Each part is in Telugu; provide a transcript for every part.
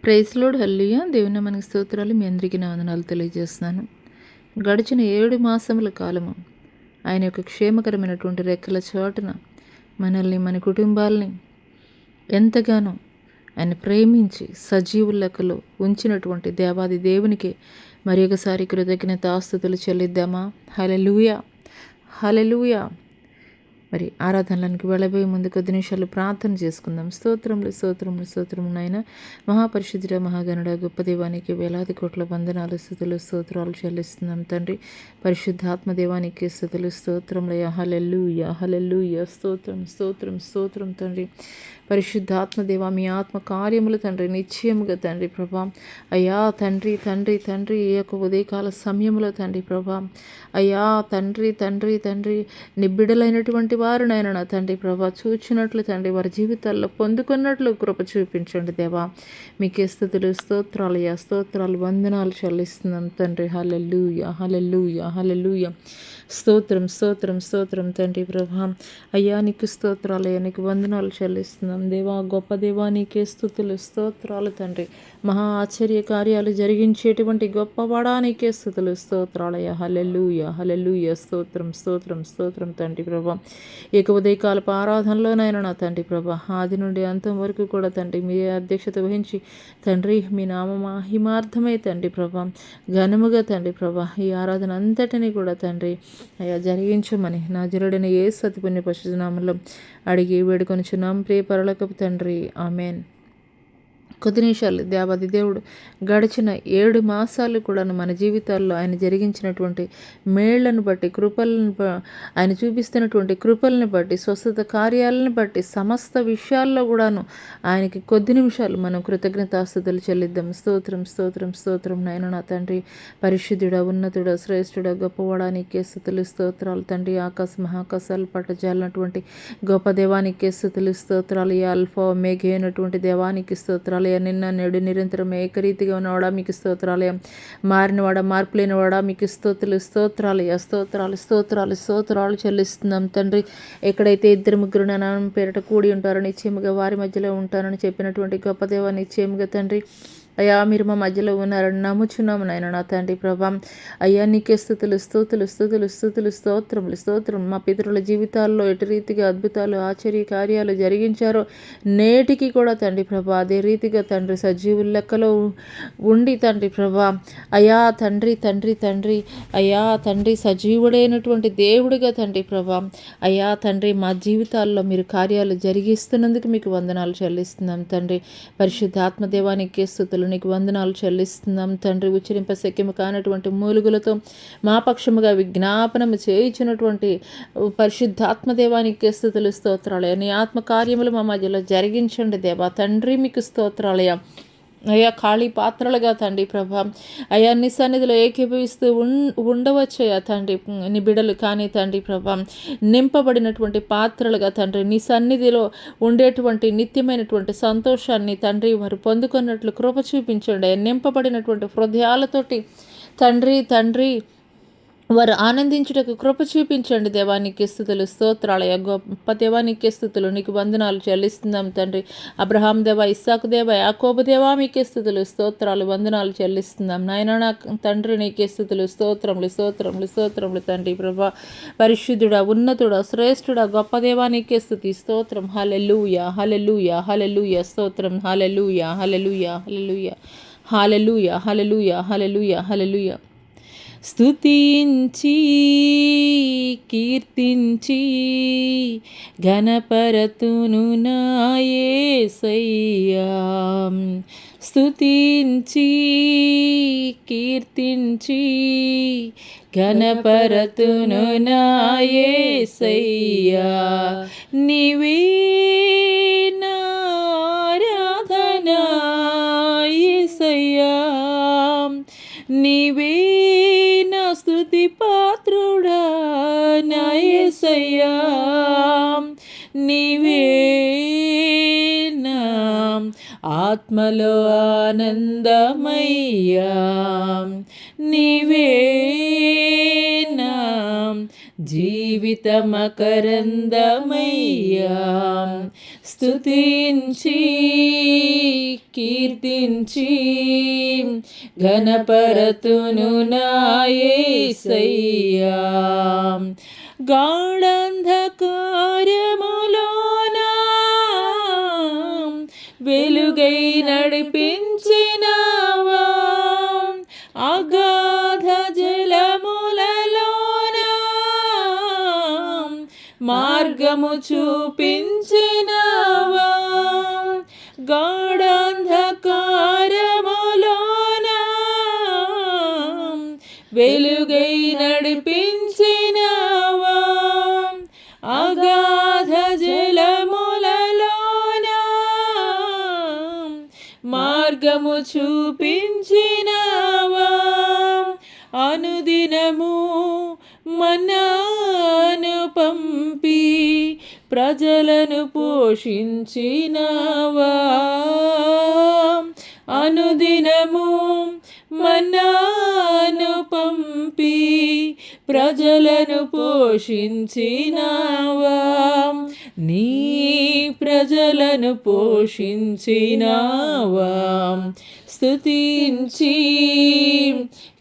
ప్రైజ్ లోడ్ హల్లెలూయా. దేవుని మనకి స్తోత్రాలు. మీ అందరికీ నా వందనాలు తెలియజేస్తున్నాను. గడిచిన 7 మాసముల కాలము ఆయన యొక్క క్షేమకరమైనటువంటి రెక్కల చాటున మనల్ని, మన కుటుంబాలని ఎంతగానో ఆయన ప్రేమించి సజీవుల లెక్కలో ఉంచినటువంటి దేవాది దేవునికి మరి ఒకసారి కృతజ్ఞతాస్తుతులు చెల్లిద్దామా? హల్లెలూయా, హల్లెలూయా. మరి ఆరాధనలకు వెళ్ళబోయే ముందు కొద్ది నిమిషాలు ప్రార్థన చేసుకుందాం. స్తోత్రములు స్తోత్రములు స్తోత్రము నాయన, మహాపరిశుద్ధుడ, మహాగణుడ, గొప్ప దేవానికి వేలాది కోట్ల వందనాలు, స్తుతులు, స్తోత్రాలు చెల్లిస్తున్నాం తండ్రి. పరిశుద్ధాత్మ దేవానికి స్తుతులు, స్తోత్రములయ్యా. హల్లెలూయా, హల్లెలూయా. స్తోత్రం స్తోత్రం స్తోత్రం తండ్రి. పరిశుద్ధాత్మ దేవా, మీ ఆత్మ కార్యములు తండ్రి నిశ్చయముగా తండ్రి ప్రభా. అయ్యా తండ్రి తండ్రి తండ్రి, ఈ యొక్క ఉదయకాల సమయంలో తండ్రి ప్రభా, అయ్యా తండ్రి తండ్రి తండ్రి, నిబ్బిడలైనటువంటి వారు నాయన నా తండ్రి ప్రభా చూచినట్లు తండ్రి వారి జీవితాల్లో పొందుకున్నట్లు కృప చూపించండి దేవా. మీకే స్తుతులు, స్తోత్రాలయ్యా, స్తోత్రాలు, వందనాలు చెల్లిస్తున్నాం తండ్రి. హల్లెలూయా, హల్లెలూయా, హల్లెలూయా. స్తోత్రం స్తోత్రం స్తోత్రం తండ్రి ప్రభా. అయ్యా నీకు స్తోత్రాలయ్యా, నీకు వందనాలు చెల్లిస్తున్నాం దేవా. గొప్ప దేవా నీకే స్తుతులు, స్తోత్రాలు తండ్రి. మహా ఆశ్చర్య కార్యాలు జరిగించేటువంటి గొప్పవాడా నీకే స్తుతులు, స్తోత్రాలయ్యా. హల్లెలూయా, హల్లెలూయా. స్తోత్రం స్తోత్రం స్తోత్రం తండ్రి ప్రభా. ఇక ఉదయకాలపు ఆరాధనలోనైనా నా తండ్రి ప్రభా, ఆది నుండి అంతం వరకు కూడా తండ్రి మీ అధ్యక్షత వహించి తండ్రి మీ నామ మహిమార్థమై తండ్రి ప్రభా, ఘనముగా తండ్రి ప్రభా ఈ ఆరాధన అంతటినీ కూడా తండ్రి అయ్యా జరిగించమని నా జరుడైన యేసు అతి పుణ్య పరిశుద్ధ నామములో అడిగి వేడుకొనుచున్నాం ప్రియ పరలోకపు తండ్రి. ఆమెన్. కొద్ది నిమిషాలు దేవాది దేవుడు గడిచిన 7 మాసాలు కూడాను మన జీవితాల్లో ఆయన జరిగించినటువంటి మేళ్లను బట్టి, కృపలను ఆయన చూపిస్తున్నటువంటి కృపలను బట్టి, స్వస్థత కార్యాలను బట్టి, సమస్త విషయాల్లో కూడాను ఆయనకి కొద్ది నిమిషాలు మనం కృతజ్ఞతాస్తుతులు చెల్లిద్దాం. స్తోత్రం స్తోత్రం స్తోత్రం నాయన నా తండ్రి. పరిశుద్ధుడ, ఉన్నతుడ, శ్రేష్ఠుడ, గొప్పవాడా నీకే స్తుతులు, స్తోత్రాలు తండ్రి. ఆకాశ మహాకాశాలు పట్టజాలినటువంటి గొప్ప దేవానికి స్తుతులు, స్తోత్రాలు. ఈ అల్ఫా ఒమేగా అయినటువంటి దేవానికి స్తోత్రాలు. నిన్న నేడు నిరంతరం ఏకరీతిగా ఉన్నవాడా మీకు స్తోత్రాలయ. మారినవాడా, మార్పు లేనివాడా మీకు స్తోత్రులు, స్తోత్రాలయ. స్తోత్రాలు స్తోత్రాలు స్తోత్రాలు చెల్లిస్తున్నాం తండ్రి. ఎక్కడైతే 2-3 నా నామం పేరిట కూడి ఉంటారో నిశ్చయముగా వారి మధ్యలో ఉంటానని చెప్పినటువంటి గొప్ప దేవా నిశ్చయముగా తండ్రి అయ్యా మీరు మా మధ్యలో ఉన్నారని నమ్ముచున్నాము నాయన నా తండ్రి ప్రభా. అయ్యా నీకే స్తుతులు స్తుతులు స్తుతులు స్తుతులు స్తోత్రములు స్తోత్రం. మా పితరుల జీవితాల్లో ఎటు రీతిగా అద్భుతాలు, ఆశ్చర్య కార్యాలు జరిగించారో నేటికి కూడా తండ్రి ప్రభా అదే రీతిగా తండ్రి సజీవుల లెక్కలో ఉండి తండ్రి ప్రభా అయ్యా తండ్రి తండ్రి తండ్రి అయ్యా తండ్రి సజీవుడైనటువంటి దేవుడిగా తండ్రి ప్రభా అయ్యా తండ్రి మా జీవితాల్లో మీరు కార్యాలు జరిగిస్తున్నందుకు మీకు వందనాలు చెల్లిస్తున్నాం తండ్రి. పరిశుద్ధాత్మ దేవానికి స్తుతులు, నీకు వందనాలు చెల్లిస్తున్నాం తండ్రి. ఉచ్చరింప శక్యము కానటువంటి మూలుగులతో మా పక్షముగా విజ్ఞాపనము చేయించినటువంటి పరిశుద్ధాత్మ దేవానికి స్తుతులు, స్తోత్రాలయ. నీ ఆత్మ కార్యములు మా మధ్యలో జరిగించండి దేవా తండ్రి. మీకు స్తోత్రాలయ. అయ్యా ఖాళీ పాత్రలుగా తండ్రి ప్రభా అయ్యా నీ సన్నిధిలో ఏకీభవిస్తూ ఉండవచ్చయ్యా తండ్రి నీ బిడలు కానీ తండ్రి ప్రభా నింపబడినటువంటి పాత్రలుగా తండ్రి నీ సన్నిధిలో ఉండేటువంటి నిత్యమైనటువంటి సంతోషాన్ని తండ్రి వారు పొందుకున్నట్లు కృప చూపించండి. నింపబడినటువంటి హృదయాలతోటి తండ్రి తండ్రి వారు ఆనందించుటకు కృప చూపించండి. దేవానికి స్తుతులు, స్తోత్రాలయ. గొప్ప దేవానికి స్తుతులు, నీకు వందనాలు చెల్లిస్తున్నాం తండ్రి. అబ్రహాం దేవ, ఇస్సాకు దేవ, యాకోబు దేవా మీకే స్తుతులు, స్తోత్రాలు, వందనాలు చెల్లిస్తున్నాం నాయన నా తండ్రి. నీకే స్తుతులు, స్తోత్రములు స్తోత్రములు స్తోత్రములు తండ్రి ప్రభా. పరిశుద్ధుడ, ఉన్నతుడ, శ్రేష్ఠుడ, గొప్ప దేవానికే స్తుతి, స్తోత్రం. హల్లెలూయా, హల్లెలూయా, హల్లెలూయా. స్తోత్రం. హల్లెలూయా, హల్లెలూయా, హల్లెలూయా, హల్లెలూయా, హల్లెలూయా, హల్లెలూయా, హల్లెలూయా. స్తుతించి కీర్తించి ఘనపరతును నా యేసయ్యా. స్తుతించి కీర్తించి ఘనపరతును నా యేసయ్యా. నీవే నా ఆరాధన యేసయ్యా. నీవే స్తుతి పాత్రుడా నా యేసయ్యా. నీవే నా ఆత్మలో ఆనందమయ్యా. నీవే నా జీవిత మకరందమయ్యా. స్తుతించి కీర్తించి ఘనపరతును నా యేసయ్యా. గాఢాంధకారములోన వెలుగై నడిపించినావా, అగాధ జలములలోన మార్గము చూపించినావా, గాఢాంధకారములోన వెలుగై నడిపించినావా, అగాధ జలములలోన మార్గము చూపించినావా, అనుదినము మన్నాను పంపి ప్రజలను పోషించినావా, అనుదినము మన్నాను పంపి ప్రజలను పోషించినావా, నీ ప్రజలను పోషించినావా. స్తుతించి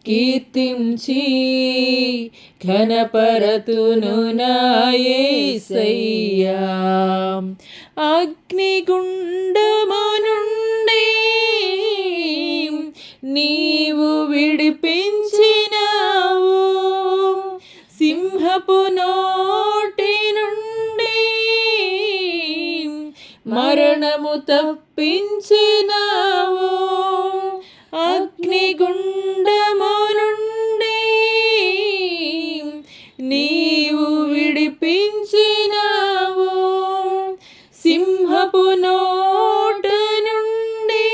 కీర్తించి ఘనపరతును నా యేసయ్యా. అగ్నిగుండము నుండి నీవు విడిపించినావు, సింహపు నోటి నుండి మరణము తప్పించినావు, అగ్నిగుండము నుండి నీవు విడిపించినావు, సింహపు నోట నుండి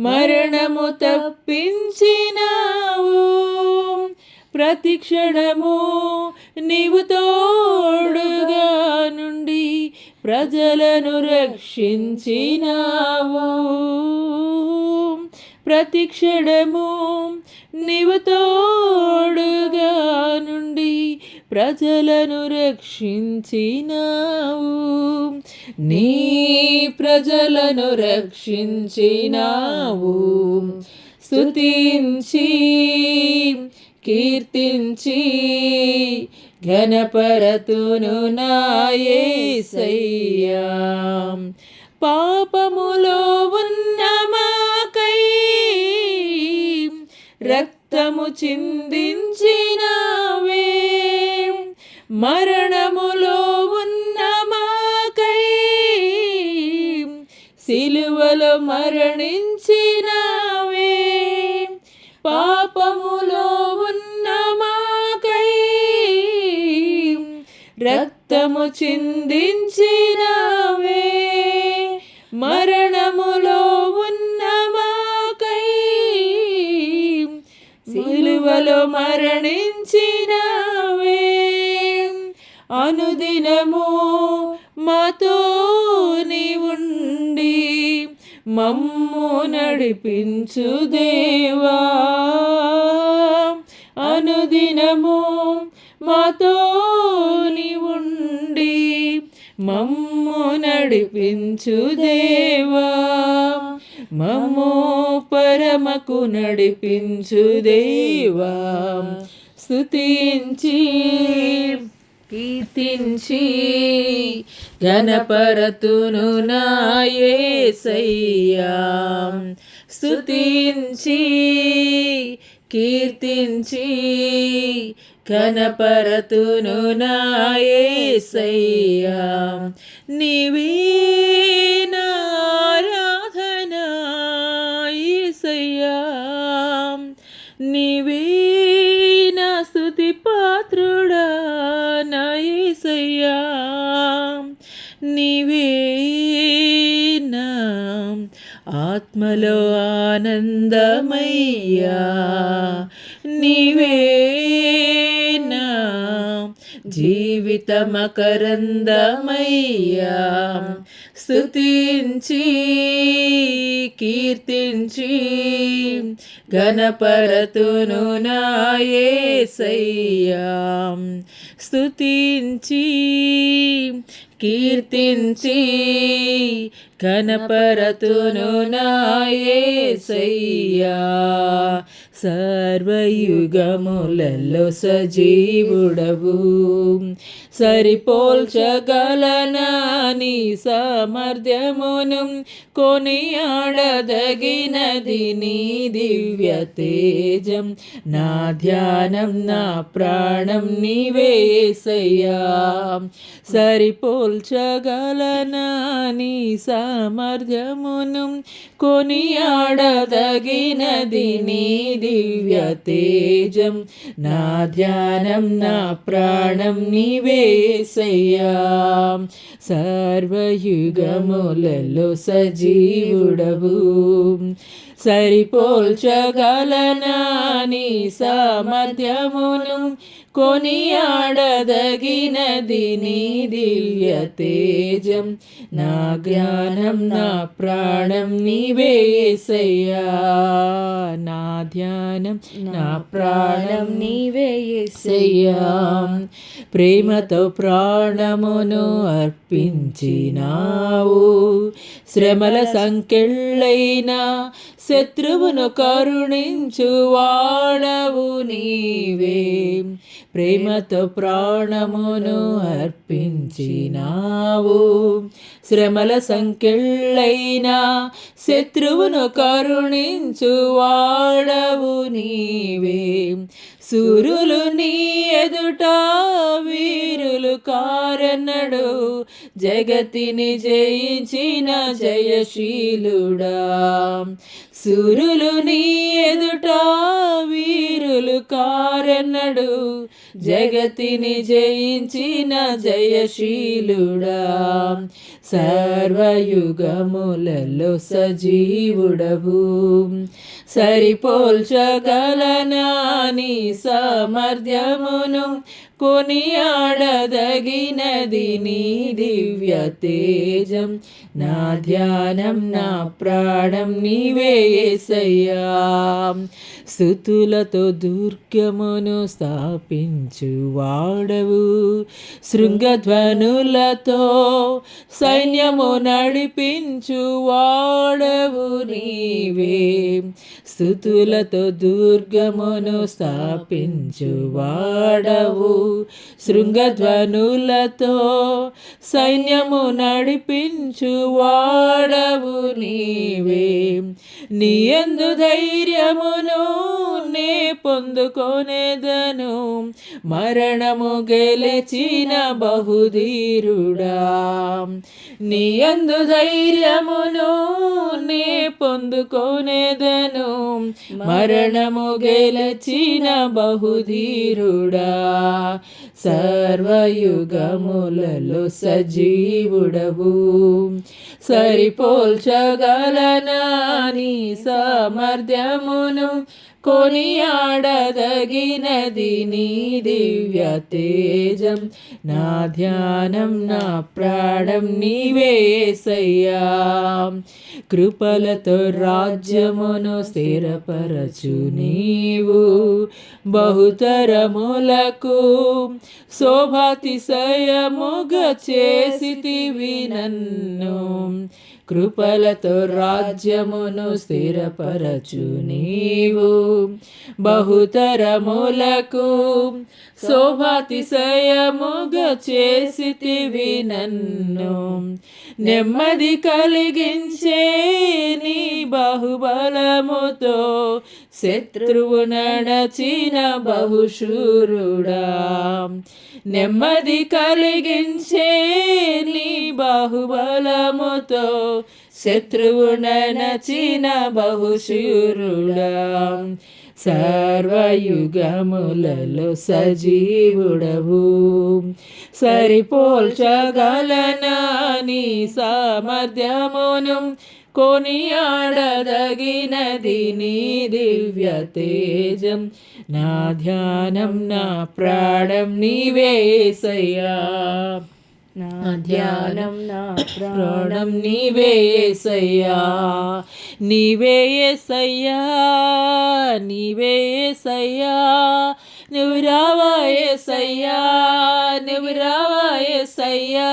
మరణము తప్పించినావు. ప్రతి క్షణము నీవు తోడుగా నుండి ప్రజలను రక్షించినావు, ప్రతి క్షణము నీవు తోడుగా నుండి ప్రజలను రక్షించినావు, నీ ప్రజలను రక్షించినావు. స్తుతించి కీర్తించి ఘనపరతును నా యేసయ్యా. పాపములో ఉన్న మాకై రక్తము చిందించినావే, మరణములో ఉన్న మాకై సిలువలో మరణించినావే, పాపములో ఉన్న మాకై రక్తము చిందించినావే, మరణములో ఉన్న మాకై సిలువలో మరణించినావే. అనుదినము మాతో నీవుండి మమ్ము నడిపించు దేవా, అనుదినము మాతో నీవుండి మమ్ము నడిపించు దేవా, మమ్ము పరమకు నడిపించు దేవా. స్తుతించి కీర్తించి ఘనపరతును నా యేసయ్యా. స్తుతించి కీర్తించి ఘనపరతును నా యేసయ్యా. నీవే నా ఆరాధన యేసయ్యా, నీవే నా స్తుతి పాత్రుడా నా యేసయ్యా, నీవే నా ఆత్మలో ఆనందమయ్యా, నీవే నా జీవిత మకరందమయ్యా. స్తుతించి కీర్తించి ఘనపరతును నా యేసయ్యా. స్తుతించి కీర్తించి కనపరతును నా యేసయ్యా. సర్వయుగములలో సజీవుడవు, సరిపోల్చగలనా నీ సామర్థ్యమును, కొనియాడదగినది నీ దివ్య తేజం. నా ధ్యానం నా ప్రాణం నీవే యేసయ్యా. సరిపోల్చగలనా నీ సామర్థ్యమును, కొనియాడదగినది నీ దివ్య తేజం. నా ధ్యానం నా ప్రాణం నీవే యేసయ్యా. సర్వయుగములలో సజీవుడవు, సరిపోల్చగలనా నీ సామర్థ్యమును, కొనియాడదగినది నీ దివ్య తేజం. నా జ్ఞానం నా ప్రాణం నీవే యేసయ్యా. నా ధ్యానం నా ప్రాణం నీవే యేసయ్యా. ప్రేమతో ప్రాణమును అర్పించినావు, శ్రమల సంకెళ్ళైన శత్రువును కరుణించు వాడవు నీవే. ప్రేమతో ప్రాణమును అర్పించినావు, శ్రమల సంకెళ్ళైన శత్రువును కరుణించు వాడవు నీవే. సూరులు నీ ఎదుట వీరులు కారన్నడు, జగతిని జయించిన జయశీలుడా. సూరులు నీ ఎదుట వీరులు కారన్నడు, జగతిని జయించిన జయశీలుడా. సర్వయుగములలో సజీవుడవు, సరిపోల్చగలనా నీ సామర్థ్యమును, కొనియాడదగినది నీ దివ్య తేజం. నా ధ్యానం నా ప్రాణం నీవే యేసయ్యా. స్తుతులతో దుర్గమును స్థాపించు వాడవు, శృంగధ్వనులతో సైన్యము నడిపించు వాడవు నీవే. స్తుతులతో దుర్గమును స్థాపించు వాడవు, శృంగధ్వనులతో సైన్యము నడిపించు వాడవు నీవే. నీయందు ధైర్యమును నే పొందుకొనేదను, మరణము గెలిచిన బహుధీరుడా. నీయందు ధైర్యమును నే పొందుకొనేదను, మరణము గెలిచిన బహుధీరుడా. సర్వయుగములలో సజీవుడవు, సరిపోల్చగలనా నీ సామర్థ్యమును, కొనియాడదగినది నీ దివ్య తేజం. నా ధ్యానం నా ప్రాణం నీవే యేసయ్యా. కృపలతో రాజ్యమును స్థిరపరచు నీవు, బహుతరములకు శోభాతిశయముగా చేసితివి నన్ను. కృపలతో రాజ్యమును స్థిరపరచు నీవు, బహుతరములకు శోభాతిశయముగా చేసితివి నన్ను. నెమ్మది కలిగించే నీ బాహుబలముతో శత్రువు నడచిన బహుశూరుడా. నెమ్మది కలిగించే నీ బాహుబలముతో శత్రువు నడచిన బహుశూరుడా. సర్వయుగములలో సజీవుడవు, సరిపోల్చగలనా నీ సామర్థ్యమును, కొనియాడదగినది నీ దివ్య తేజం. నా ధ్యానం నా ప్రాణం నీవే యేసయ్యా. నా ధ్యానం నా ప్రాణం నీవే యేసయ్యా. నీవే యేసయ్యా, నీవే యేసయ్యా, నువ్వు రావా యేసయ్యా, నువ్వు రావా యేసయ్యా,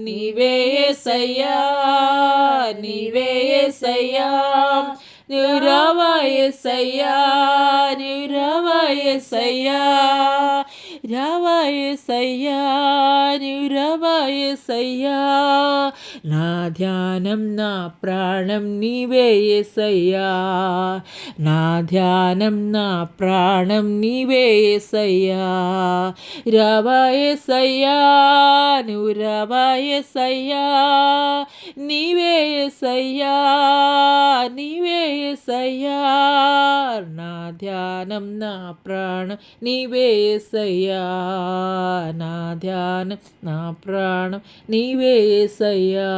నీవే యేసయ్యా, నీవే యేసయ్యా, నువ్వు రావా యేసయ్యా, నువ్వు రావా యేసయ్యా, రావా యేసయ్యా, నువ్వు రావా యేసయ్యా, నా ధ్యానం నా ప్రాణం నీవే యేసయ్యా, నా ధ్యానం నా ప్రాణం నీవే యేసయ్యా, రావా యేసయ్యా, నువ్వు రావా యేసయ్యా, నీవే యేసయ్యా, నీవే యేసయ్యా, నా ధ్యానం నా ప్రాణం నీవే యేసయ్యా, నా ధ్యానం నా ప్రాణం నీవే యేసయ్యా,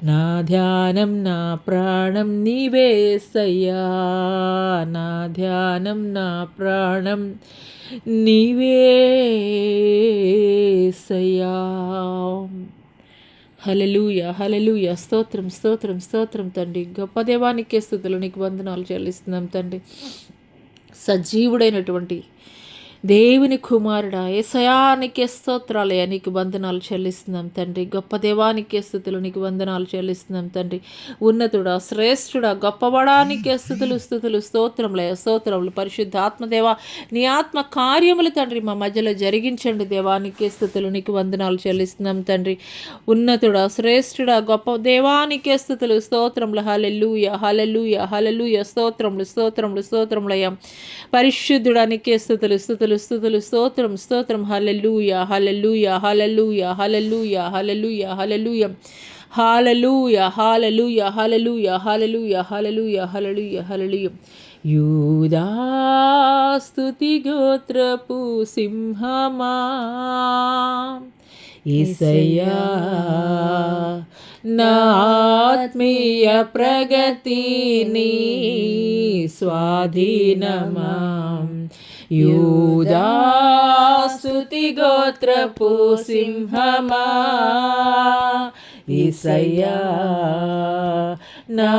నా ధ్యానం నా ప్రాణం నీవే యేసయ్యా, నా ధ్యానం నా ప్రాణం నీవే యేసయ్యా. హల్లెలూయా, హల్లెలూయా. స్తోత్రం, స్తోత్రం, స్తోత్రం తండ్రి. గొప్ప దేవానికే స్తుతులు, నీకు వందనాలు చెల్లిస్తున్నాం తండ్రి. సజీవుడైనటువంటి దేవుని కుమారుడా యేసయ్యా, నీకే స్తోత్రాలయ్యా, నీకు వందనాలు చెల్లిస్తున్నాం తండ్రి. గొప్ప దేవానికే స్తుతులు, నీకు వందనాలు చెల్లిస్తున్నాం తండ్రి. ఉన్నతుడా, శ్రేష్ఠుడా, గొప్పవాడా, నీకే స్తుతులు, స్తుతులు, స్తోత్రములయ్యా, స్తోత్రములు. పరిశుద్ధ ఆత్మదేవా, నీ ఆత్మ కార్యములు తండ్రి మా మధ్యలో జరిగించండి దేవానికే స్తుతులు, నీకు వందనాలు చెల్లిస్తున్నాం తండ్రి. ఉన్నతుడా, శ్రేష్ఠుడా, గొప్ప దేవానికే స్తుతులు, స్తోత్రములు. హల్లెలూయా, హల్లెలూయా, హల్లెలూయా. స్తోత్రములు, స్తోత్రములు, స్తోత్రములయ్యా. పరిశుద్ధుడా, నీకే స్తుతులు, స్తుతులు, స్తుతులు, స్తోత్రం, స్తోత్రం. హల్లెలూయా, హల్లెలూయా, హల్లెలూయా, హల్లెలూయా, హల్లెలూయా, హల్లెలూయా, హల్లెలూయా, హల్లెలూయా, హల్లెలూయా, హల్లెలూయా, హల్లెలూయా, హల్లెలూయా, హల్లెలూయా. యూదా స్తుతి గోత్రపు సింహమా యేసయ్యా, నా ఆత్మీయ ప్రగతిని స్వాధీనమా, యూదా స్తుతి గోత్రపు సింహమా యేసయ్యా, నా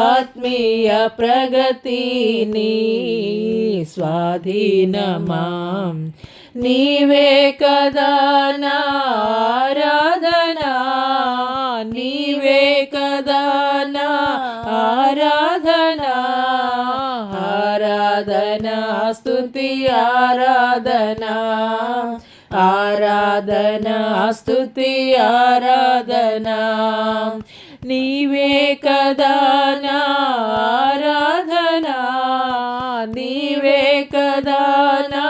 ఆత్మీయ ప్రగతిని స్వాధీనమా, నీవే కదా నా ఆరాధనా, నీవే కదా నా ఆరాధనా, ఆరాధనా స్తుతి ఆరాధనా, ఆరాధనా స్తుతి ఆరాధనా, నీవే కదా నా ఆరాధనా, నీవే కదా నా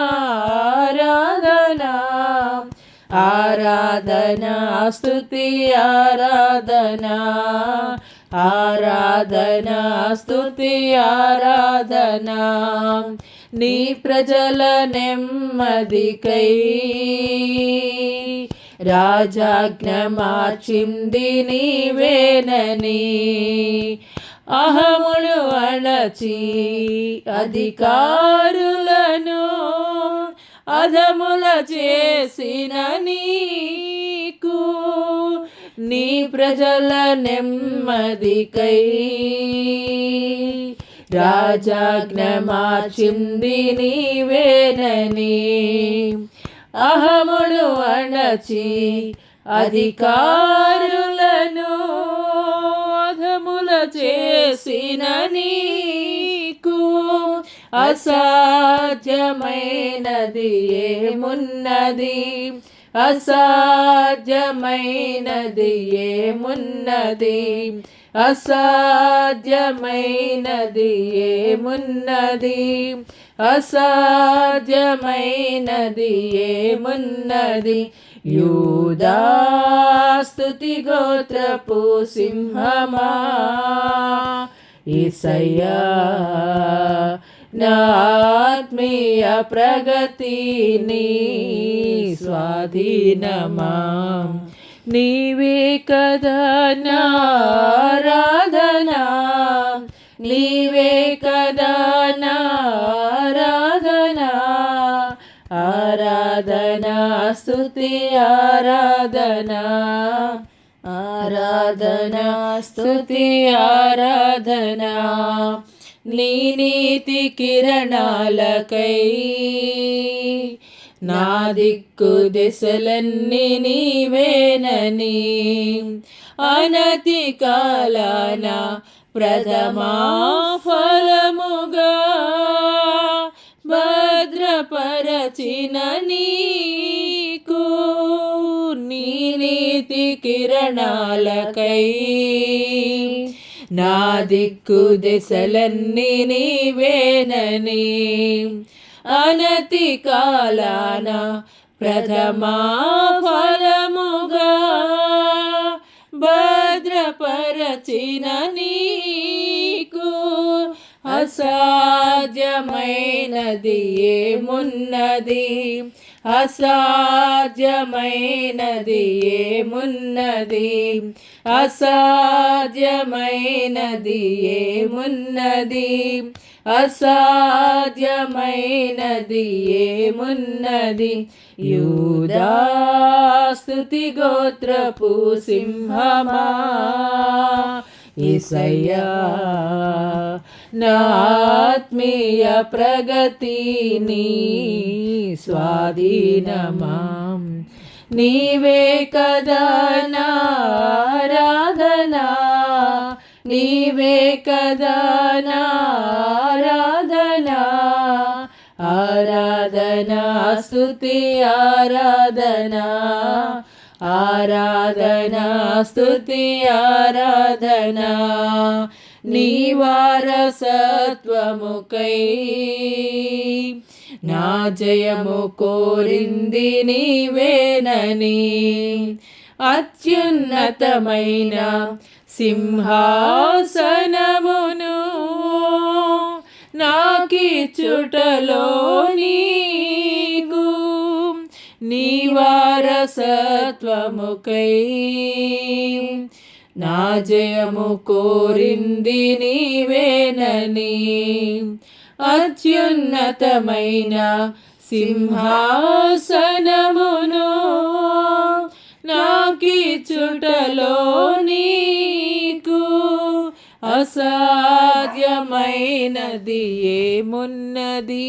ఆరాధనా, ఆరాధనా స్తుతి ఆరాధనా, ఆరాధనా స్తుతి ఆరాధనా, నీ ప్రజల నెమ్మదికై రాజాజ్ఞ మార్చింది నీవేనని, అహమును అణచి అధికారులను అధముల చేసిన నీకు, నీ ప్రజల నెమ్మదికై రాజాజ్ఞ మార్చింది నీవేనని, అహమును అణచి అధికారులను అధముల చేసిన నీకు, అసాధ్యమైనది ఏమున్నది, అసాధ్యమైనది ఏమున్నది, అసాధ్యమైనది ఏమున్నది, అసాధ్యమైనది ఏమున్నది, యూదా స్తుతి గోత్రపు సింహమా యేసయ్యా, నా ఆత్మీయ ప్రగతిని స్వాధీనమా, నీవే కదా నా ఆరాధనా, నీవే కదా నా ఆరాధనా, ఆరాధనా స్తుతి ఆరాధనా, ఆరాధనా స్తుతి ఆరాధనా, నీ నీతి కిరణాలకై నా దిక్కు దిశలన్నీ నీవేనని అనతి కాలాన ప్రథమా ఫలముగా భద్రపరచిన నీకు నీ నీతి కిరణాలకై నా దిక్కు దిశలన్నీ నీవేనని అనతి కాలాన ప్రథమా ఫలముగా భద్రపరచిన నీకు అసాధ్యమైనది ఏమున్నది అసాధ్యమైనది ఏమున్నది అసాధ్యమైనది ఏమున్నది అసాధ్యమైనది ఏమున్నది యూదా స్తుతి గోత్రపు సింహమా యేసయ్యా నా ఆత్మీయ ప్రగతిని స్వాధీనమా నీవే కదా నా ఆరాధనా నీవే కదా నా ఆరాధనా ఆరాధనా స్తుతి ఆరాధనా ఆరాధనా స్తుతి ఆరాధనా నీ వారసత్వముకై నా జయము కోరింది నీవేనని అత్యున్నతమైన సింహాసనమును నాకిచ్చుటలో నీకు నీ వారసత్వముకై నా జయము కోరింది నీవేనని అత్యున్నతమైన సింహాసనమును నాకిచ్చుటలో నీకు అసాధ్యమైనది ఏమున్నది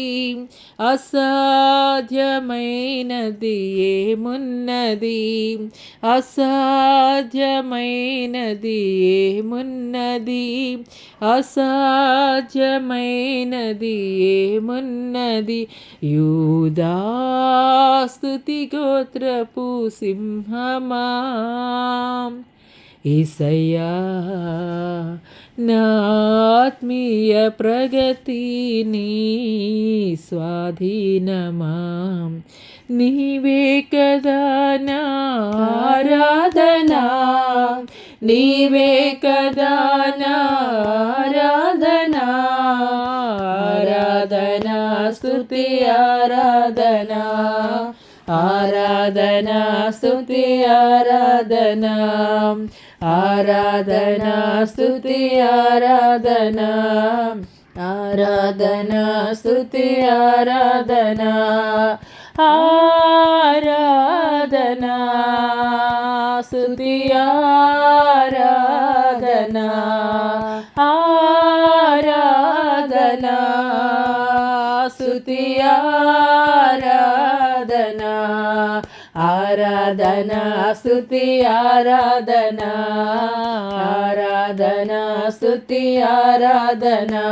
అసాధ్యమైనది ఏమున్నది అసాధ్యమైనది ఏమున్నది అసాధ్యమైనది ఏమున్నది యూదా స్తుతి గోత్రపు సింహమా యేసయ్యా నా ఆత్మీయ ప్రగతిని స్వాధీనమా నీవే కదా నా ఆరాధనా నీవే కదా నా ఆరాధనా ఆరాధనా స్తుతి ఆరాధనా ఆరాధనా స్తుతి ఆరాధనా ఆరాధనా స్తుతి ఆరాధనా ఆరాధనా స్తుతి ఆరాధనా ఆరాధనా స్తుతి ఆరాధనా ఆరాధనా స్తుతి ఆరాధనా ఆరాధనా స్తుతి ఆరాధనా ఆరాధనా స్తుతి ఆరాధనా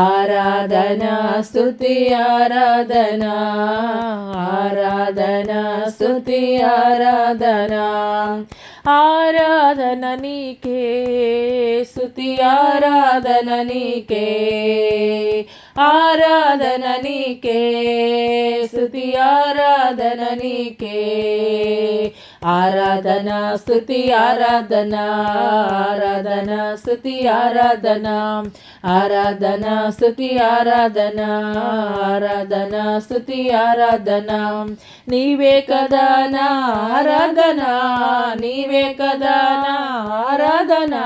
ఆరాధనా స్తుతి ఆరాధనా ఆరాధనా స్తుతి ఆరాధనా ఆరాధన నీకే స్తుతి ఆరాధన నీకే ఆరాధన నీకే స్తుతి ఆరాధన నీకే ఆరాధనా స్తుతి ఆరాధనా ఆరాధనా స్తుతి ఆరాధనా ఆరాధనా స్తుతి ఆరాధనా ఆరాధనా స్తుతి ఆరాధనా నీవే కదా నా ఆరాధనా నీవే కదా నా ఆరాధనా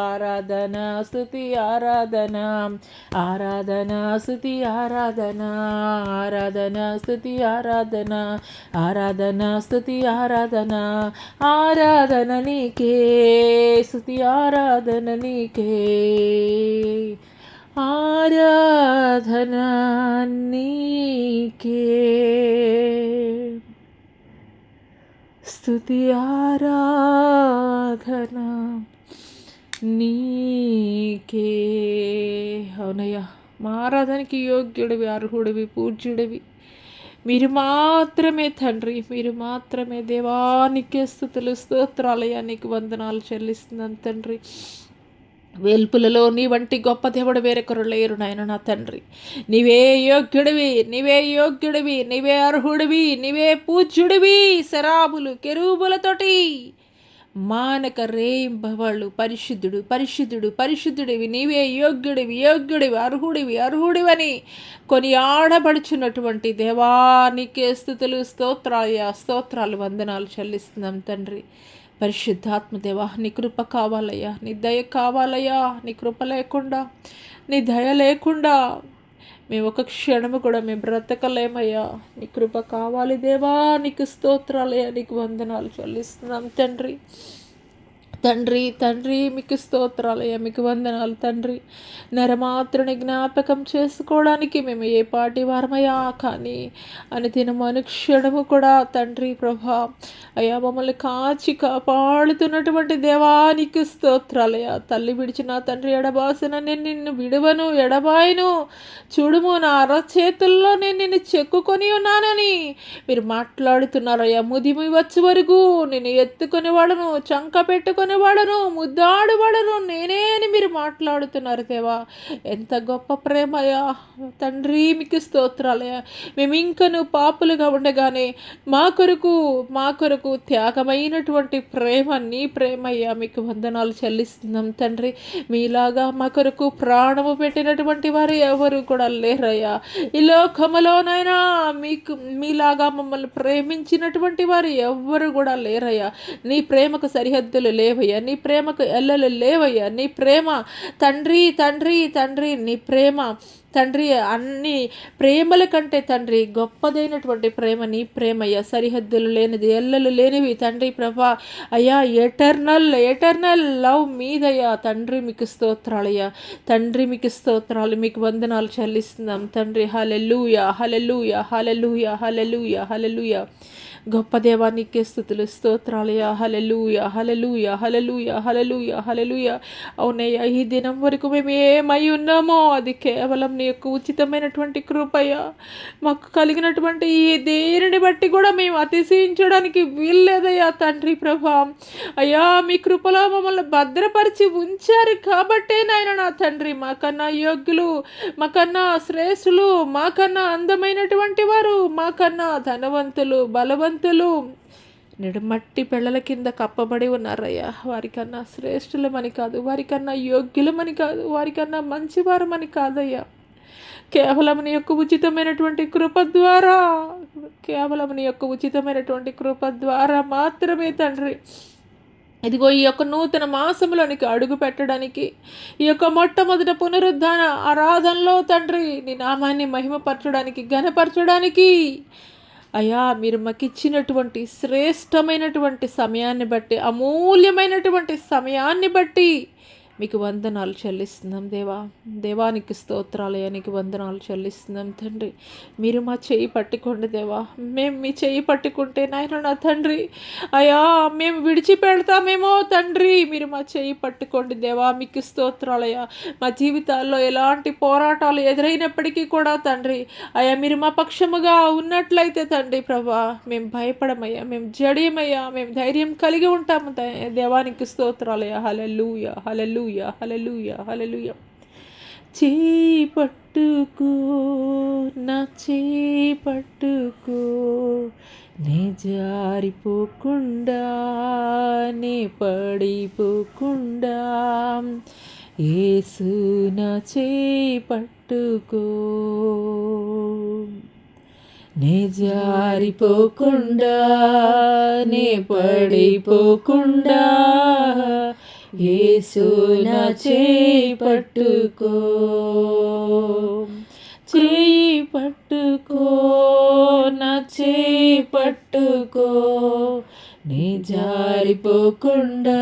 ఆరాధనా స్తుతి ఆరాధనా ఆరాధనా స్తుతి ఆరాధనా ఆరాధనా స్తుతి ఆరాధనా ఆరాధనా స్తుతి ఆరాధనా ఆరాధన నీకే స్తుతి ఆరాధన నీకే ఆరాధన నీకే, స్తుతి ఆరాధన నీకే. అవునయ్యా, మా ఆరాధనకి యోగ్యుడివి, అర్హుడివి, పూజ్యుడివి మీరు మాత్రమే తండ్రి, మీరు మాత్రమే. దేవానికే స్తుతులు స్తోత్రాలయ్యా, నీకు వందనాలు చెల్లిస్తున్నాను తండ్రి. వేల్పులలో నీ వంటి గొప్ప దేవుడు వేరొకరు లేరు నాయన నా తండ్రి. నీవే యోగ్యుడివి, నీవే యోగ్యుడివి, నీవే అర్హుడివి, నీవే పూజ్యుడివి. శరాబులు కెరూబులతోటి మానక రేయింబవళ్ళు పరిశుద్ధుడు పరిశుద్ధుడు పరిశుద్ధుడివి, నీవే యోగ్యుడివి యోగ్యుడివి, అర్హుడివి అర్హుడివని కొని ఆడబడుచున్నటువంటి దేవానికే స్తుతులు స్తోత్రాలు వందనాలు చెల్లిస్తున్నాం తండ్రి. పరిశుద్ధాత్మ దేవా, నీ కృప కావాలయ్యా, నీ దయ కావాలయ్యా. నీ కృప లేకుండా, నీ దయ లేకుండా మేము ఒక క్షణము కూడా మేము బ్రతకలేమయ్యా. నీ కృప కావాలి దేవా, నీకు స్తోత్రాలయ్యా, నీకు వందనాలు చెల్లిస్తున్నాం తండ్రి. తండ్రి తండ్రి మీకు స్తోత్రాలయ్యా, మీకు వందనాలు తండ్రి. నరమాత్రుని జ్ఞాపకం చేసుకోవడానికి మేము ఏ పాటి వారమయ్యా, కానీ అనుదినము అనుక్షణము కూడా తండ్రి ప్రభా అయ్యా మమ్మల్ని కాచి కాపాడుతున్నటువంటి దేవానికి స్తోత్రాలయ్యా. తల్లి విడిచిన తండ్రి ఎడబాసిన నేను నిన్ను విడువను ఎడబాయను, చూడుము నా అరచేతుల్లో నేను నిన్ను చెక్కుకొని ఉన్నానని మీరు మాట్లాడుతున్నారయ్యా. ముదిమి వచ్చే వరకు నేను ఎత్తుకొని వాడను, చంక పెట్టుకొని వాడను, ముద్దాడు వాడను నేనే అని మీరు మాట్లాడుతున్నారు దేవా. ఎంత గొప్ప ప్రేమయ్యా తండ్రి, మీకు స్తోత్రాలయ్యా. మేము ఇంకను పాపులుగా ఉండగానే మా కొరకు త్యాగమైనటువంటి ప్రేమ నీ ప్రేమయ్యా, మీకు వందనాలు చెల్లిస్తున్నాం తండ్రి. మీలాగా మా కొరకు ప్రాణము పెట్టినటువంటి వారు ఎవరు కూడా లేరయ్యా ఈ లోకములోనైనా. మీలాగా మమ్మల్ని ప్రేమించినటువంటి వారు ఎవ్వరు కూడా లేరయ్యా. నీ ప్రేమకు సరిహద్దులు లేవయ్యా, నీ ప్రేమకు ఎల్లలు లేవయ్యా. నీ ప్రేమ తండ్రి తండ్రి తండ్రి, నీ ప్రేమ తండ్రి అన్ని ప్రేమల కంటే తండ్రి గొప్పదైనటువంటి ప్రేమ నీ ప్రేమయ్యా. సరిహద్దులు లేనిది, ఎల్లలు లేనివి తండ్రి ప్రభా అయ్యా. ఎటర్నల్ లవ్ మీదయ్యా తండ్రి. మీకు స్తోత్రాలయ్యా తండ్రి, మీకు స్తోత్రాలు, మీకు వందనాలు చెల్లిస్తున్నాం తండ్రి. హల్లెలూయా హల్లెలూయా హల్లెలూయా హల్లెలూయా హల్లెలూయా. గొప్ప దేవానికి స్తుతులు స్తోత్రాలయ్యా. హల్లెలూయా హల్లెలూయా హల్లెలూయా హల్లెలూయా హల్లెలూయా. అవునయ్యా, ఈ దినం వరకు మేము ఏమై ఉన్నామో అది కేవలం నీ యొక్క ఉచితమైనటువంటి కృపయ్యా. మాకు కలిగినటువంటి ఈ దేనిని బట్టి కూడా మేము అతిశయించడానికి వీల్లేదయ్యా తండ్రి ప్రభా అయ్యా. మీ కృపలో మమ్మల్ని భద్రపరిచి ఉంచారు కాబట్టే నాయన నా తండ్రి మాకన్నా యోగ్యులు, మాకన్నా శ్రేష్ఠులు, మాకన్నా అందమైనటువంటి వారు, మాకన్నా ధనవంతులు, బలవంతులు నిడమట్టి పెళ్ళల కింద కప్పబడి ఉన్నారయ్యా. వారికన్నా శ్రేష్ఠులమని కాదు, వారికన్నా యోగ్యులమని కాదు, వారికన్నా మంచివారమని కాదయ్యా. కేవలం నీ యొక్క ఉచితమైనటువంటి కృప ద్వారా, కేవలం నీ యొక్క ఉచితమైనటువంటి కృప ద్వారా మాత్రమే తండ్రి ఇదిగో ఈ యొక్క నూతన మాసంలోనికి అడుగు పెట్టడానికి, ఈ యొక్క మొట్టమొదటి పునరుద్ధాన ఆరాధనలో తండ్రి నీ నామాన్ని మహిమపరచడానికి, ఘనపరచడానికి అయ్యా మీరు మాకు ఇచ్చినటువంటి శ్రేష్టమైనటువంటి సమయాన్ని బట్టి, అమూల్యమైనటువంటి సమయాన్ని బట్టి మీకు వందనాలు చెల్లిస్తున్నాం దేవా. దేవానికి స్తోత్రాలయ్యా, నీకు వందనాలు చెల్లిస్తున్నాం తండ్రి. మీరు మా చేయి పట్టుకోండి దేవా. మేము మీ చేయి పట్టుకుంటే నాయన నా తండ్రి అయ్యా మేము విడిచిపెడతామేమో తండ్రి. మీరు మా చేయి పట్టుకోండి దేవా, మీకు స్తోత్రాలయ్యా. మా జీవితాల్లో ఎలాంటి పోరాటాలు ఎదురైనప్పటికీ కూడా తండ్రి అయ్యా మీరు మా పక్షముగా ఉన్నట్లయితే తండ్రి ప్రభా మేము భయపడమయ్యా, మేము జడియమయ్యా, మేము ధైర్యం కలిగి ఉంటాము దేవానికి స్తోత్రాలయ్యా. హల్లెలూయా హల్లెలూయా హల్లెలూయా హల్లెలూయా. చేయి పట్టుకో నా చేయి పట్టుకో, నే జారిపోకుండా నే పడిపోకుండా, యేసు నా చేయి పట్టుకో, నే జారిపోకుండా నే పడిపోకుండా, యేసు నా చేయి పట్టుకో, చేయి పట్టుకో నా చేయి పట్టుకో, నీ జారిపోకుండా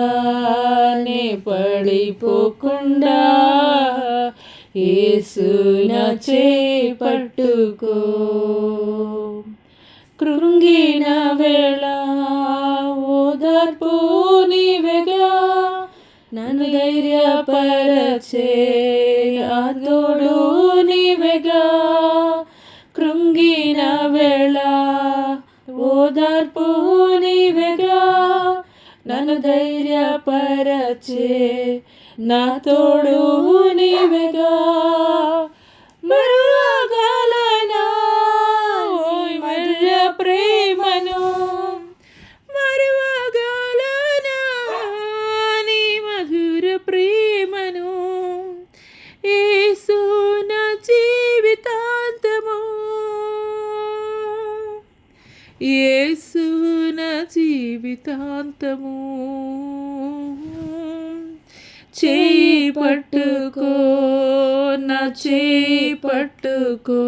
నే పడిపోకుండా, యేసు నా చేయి పట్టుకో. కృంగిన వేళ ఓదార్పు నీవెగా, నన్ను ధైర్యపరచే ఆ తోడు నీవెగా. కృంగిన వేళ ఓదార్పు నీవెగా, నన్ను ధైర్యపరచే నా తోడు నీవెగా. మరువగలనా ఓయ్ మర్య ప్రేమను, మరువగలనా నీ మధుర ప్రేమను. యేసు నా జీవితాంతము, యేసు నా జీవితాంతము. చేయి పట్టుకో, నా చేయి పట్టుకో,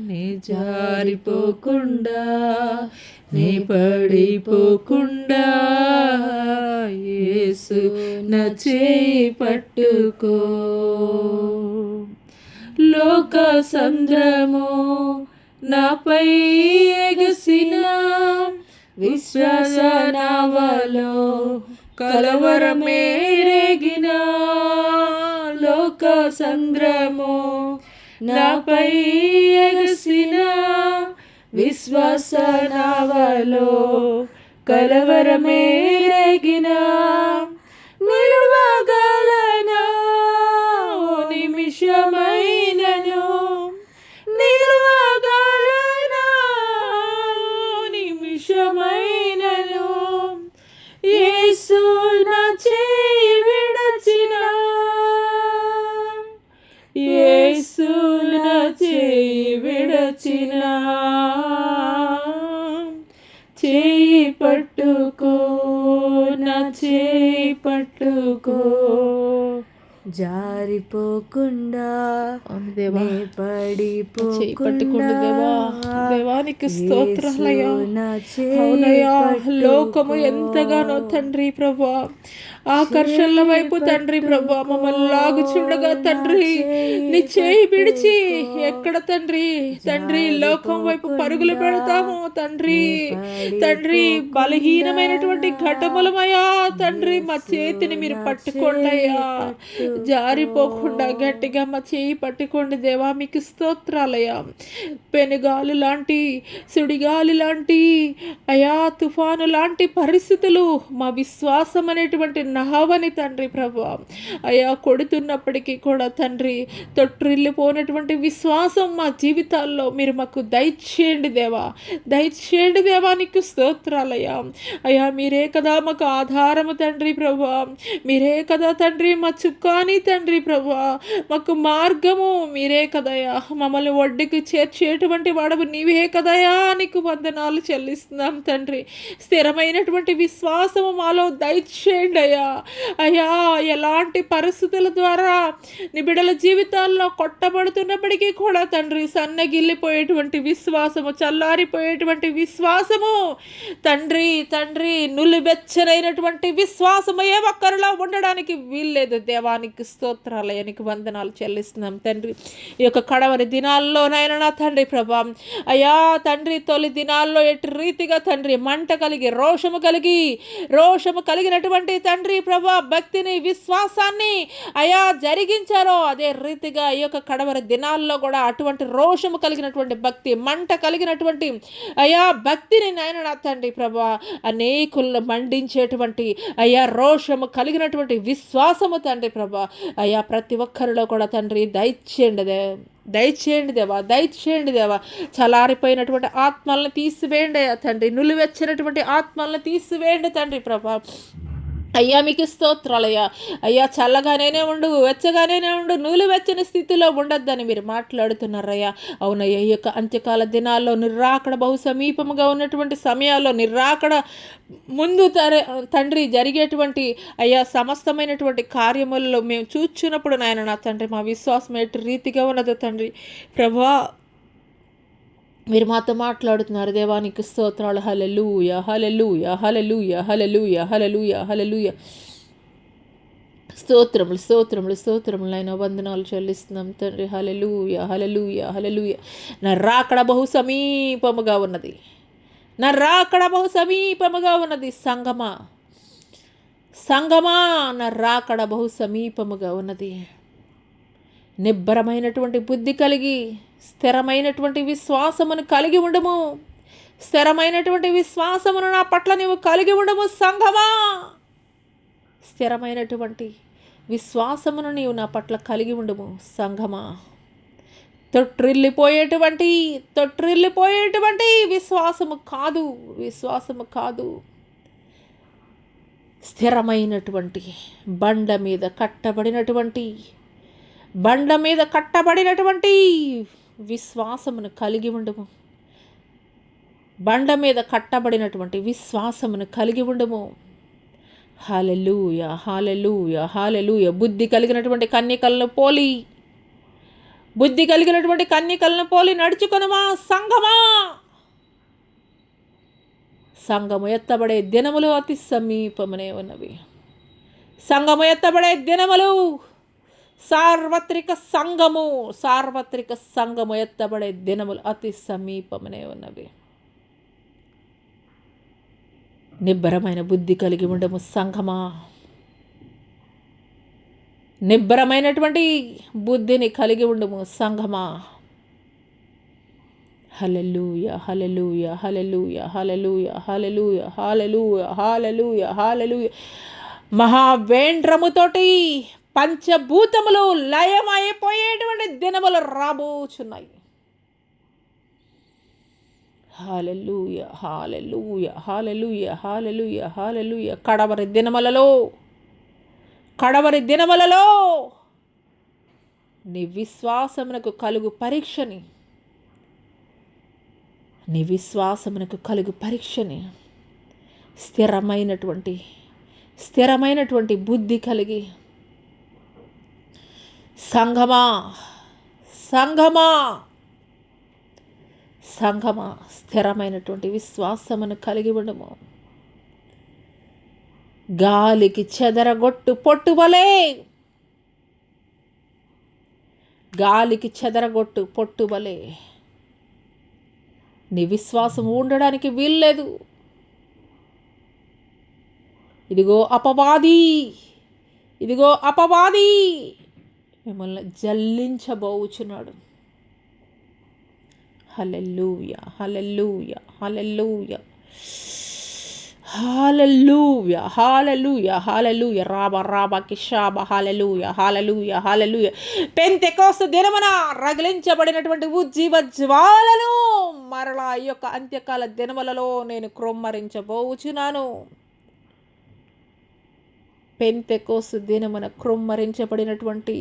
నీ జారిపోకుండా, నీ పడిపోకుండా. యేసు నా చేయి పట్టుకో. లోక సంద్రము నాపై ఎగసిన, విశ్వాస నావలో కలవరమే రేగిన. లోక సంద్రము నాపై ఎగసిన, విశ్వాస నావలో కలవరమే రేగిన. నిలువగలనా ఓ నిమిషమైనను, నిలువగలనా నిమిషమైనను. యేసు నా చేయి విడచిన, యేసు నా చేయి విడచిన. చేయి పట్టుకో, నా చేయి పట్టుకో, జారిపోకుండా, దేవా పట్టుకోండి దేవా. దేవానికి స్తోత్రాలయ్యా. అవునయ్యా, లోకము ఎంతగానో తండ్రి ప్రభా ఆకర్షణల వైపు తండ్రి ప్రభా మమ్మల్ని లాగుచుండగా తండ్రి, నీ చేయి విడిచి ఎక్కడ తండ్రి తండ్రి లోకం వైపు పరుగులు పెడతాము తండ్రి. తండ్రి బలహీనమైనటువంటి ఘటములమయ్యా తండ్రి, మా చేతిని మీరు పట్టుకోండి అయ్యా. జారిపోకుండా గట్టిగా మా చేయి పట్టుకోండి దేవా. మీకు స్తోత్రాలయ్యా. పెనుగాలు లాంటి, సుడిగాలి లాంటి అయా, తుఫాను లాంటి పరిస్థితులు మా విశ్వాసం అనేటువంటి నావని తండ్రి ప్రభా అయా కొడుతున్నప్పటికీ కూడా తండ్రి, తొట్టిల్లిపోయినటువంటి విశ్వాసం మా జీవితాల్లో మీరు మాకు దయచేయండి దేవా. దయచేయండి దేవా, నీకు స్తోత్రాలయ్యా. అయా మీరే కదా మాకు ఆధారము తండ్రి ప్రభా. మీరే కదా తండ్రి మా చుక్కాని తండ్రి ప్రభా. మాకు మార్గము మీరే కదయా. మమ్మల్ని ఒడ్డుకి చేర్చేటువంటి వాడవు నీవే కదయా. నీకు వందనాలు చెల్లిస్తున్నాం తండ్రి. స్థిరమైనటువంటి విశ్వాసము మాలో దయచేయండి అయ్యా. అయ్యా ఎలాంటి పరిస్థితుల ద్వారా నీ బిడ్డల జీవితాల్లో కొట్టబడుతున్నప్పటికీ కూడా తండ్రి, సన్నగిల్లిపోయేటువంటి విశ్వాసము, చల్లారిపోయేటువంటి విశ్వాసము తండ్రి తండ్రి నులిబెచ్చనైనటువంటి విశ్వాసము ఏ ఒక్కరిలో ఉండడానికి వీల్లేదు. దేవానికి స్తోత్రాలయానికి వందనాలు చెల్లిస్తున్నాం తండ్రి. ఈ యొక్క కడవరి దినాల్లోనైనా నా తండ్రి ప్రభా అయ్యా తండ్రి, తొలి దినాల్లో ఎటు రీతిగా తండ్రి మంట కలిగి రోషము కలిగినటువంటి తండ్రి ప్రభా భక్తిని, విశ్వాసాన్ని అయా జరిగించారో అదే రీతిగా ఈ యొక్క కడవరి దినాల్లో కూడా అటువంటి రోషము కలిగినటువంటి భక్తి, మంట కలిగినటువంటి అయా భక్తిని నాయన నా తండ్రి ప్రభా అనేకులను మండించేటువంటి అయా రోషము కలిగినటువంటి విశ్వాసము తండ్రి ప్రభా అయా ప్రతి ఒక్కరిలో కూడా తండ్రి దయచేయండి దేవా. చలారిపోయినటువంటి ఆత్మలను తీసివేయండి తండ్రి. నులివెచ్చినటువంటి ఆత్మలను తీసివేయండి తండ్రి ప్రభా. అయ్యా మీకు స్తోత్రాలయ్యా. అయ్యా చల్లగానే ఉండు, వెచ్చగానే ఉండు, నూలు వెచ్చని స్థితిలో ఉండొద్దని మీరు మాట్లాడుతున్నారయ్యా. అవునయ్యా, ఈ యొక్క అంత్యకాల దినాల్లో నిరాకడ బహు సమీపముగా ఉన్నటువంటి సమయాల్లో నిరాకడ ముందు తండ్రి జరిగేటువంటి అయ్యా సమస్తమైనటువంటి కార్యములలో మేము చూచున్నప్పుడు నాయన నా తండ్రి మా విశ్వాసం ఎటు రీతిగా ఉన్నదో తండ్రి ప్రభా మీరు మాతో మాట్లాడుతున్నారు. దేవానికి స్తోత్రాలు. హల్లెలూయా హల్లెలూయా హల్లెలూయా హల్లెలూయా హల్లెలూయా హల్లెలూయా. స్తోత్రములు స్తోత్రములు స్తోత్రములు ఆయన వందనాలు చెల్లిస్తున్నాం తండ్రి. హల్లెలూయా హల్లెలూయా హల్లెలూయా. నా రాకడ బహు సమీపముగా ఉన్నది, నా రాకడ బహు సమీపముగా ఉన్నది. సంగమా సంగమా, నా రాకడ బహు సమీపముగా ఉన్నది. నిబ్బరమైనటువంటి బుద్ధి కలిగి స్థిరమైనటువంటి విశ్వాసమును కలిగి ఉండము. స్థిరమైనటువంటి విశ్వాసమును నా పట్ల నీవు కలిగి ఉండము సంగమా. స్థిరమైనటువంటి విశ్వాసమును నీవు నా పట్ల కలిగి ఉండము సంగమా. తొట్టిల్లిపోయేటువంటి విశ్వాసము కాదు, విశ్వాసము కాదు. స్థిరమైనటువంటి బండ మీద కట్టబడినటువంటి విశ్వాసమును కలిగి ఉండము. బండ మీద కట్టబడినటువంటి విశ్వాసమును కలిగి ఉండము. హల్లెలూయా హల్లెలూయా హల్లెలూయా. బుద్ధి కలిగినటువంటి కన్యకలను పోలి నడుచుకొనుమా సంఘమా. సంఘము ఎత్తబడే దినములు అతి సమీపమునే ఉన్నవి. సంఘము ఎత్తబడే దినములు, సార్వత్రిక సంఘము ఎత్తబడే దినములు అతి సమీపమునే ఉన్నవి. నిబ్బరమైన బుద్ధి కలిగి ఉండము సంఘమా. నిబ్బరమైనటువంటి బుద్ధిని కలిగి ఉండము సంఘమా. హల్లెలూయా హల్లెలూయా హల్లెలూయా హల్లెలూయా హల్లెలూయా హల్లెలూయా హల్లెలూయా హల్లెలూయా. మహావేంద్రముతోటి పంచభూతములు లయమైపోయేటువంటి దినములు రాబోచున్నాయి. హల్లెలూయా హల్లెలూయా హల్లెలూయా హల్లెలూయా హల్లెలూయా. కడవరి దినములలో నీ విశ్వాసమునకు కలుగు పరీక్షని స్థిరమైనటువంటి బుద్ధి కలిగి సంఘమా స్థిరమైనటువంటి విశ్వాసమును కలిగి ఉండము. గాలికి చెదరగొట్టు పొట్టువలే నీ విశ్వాసం ఉండడానికి వీల్లేదు. ఇదిగో అపవాది మిమ్మల్ని జల్లించబోచున్నాడు. హల్లెలూయా హల్లెలూయా హల్లెలూయా హల్లెలూయా హల్లెలూయా హల్లెలూయా. రాబా కిషాబ హల్లెలూయా హల్లెలూయా హల్లెలూయా. పెంతెకోస్తు దినమున రగిలించబడినటువంటి ఉజ్జీవ జ్వాలను మరలా ఈ యొక్క అంత్యకాల దినములలో నేను క్రొమ్మరించబోచున్నాను. పెంతెకోస్తు దినమున క్రొమ్మరించబడినటువంటి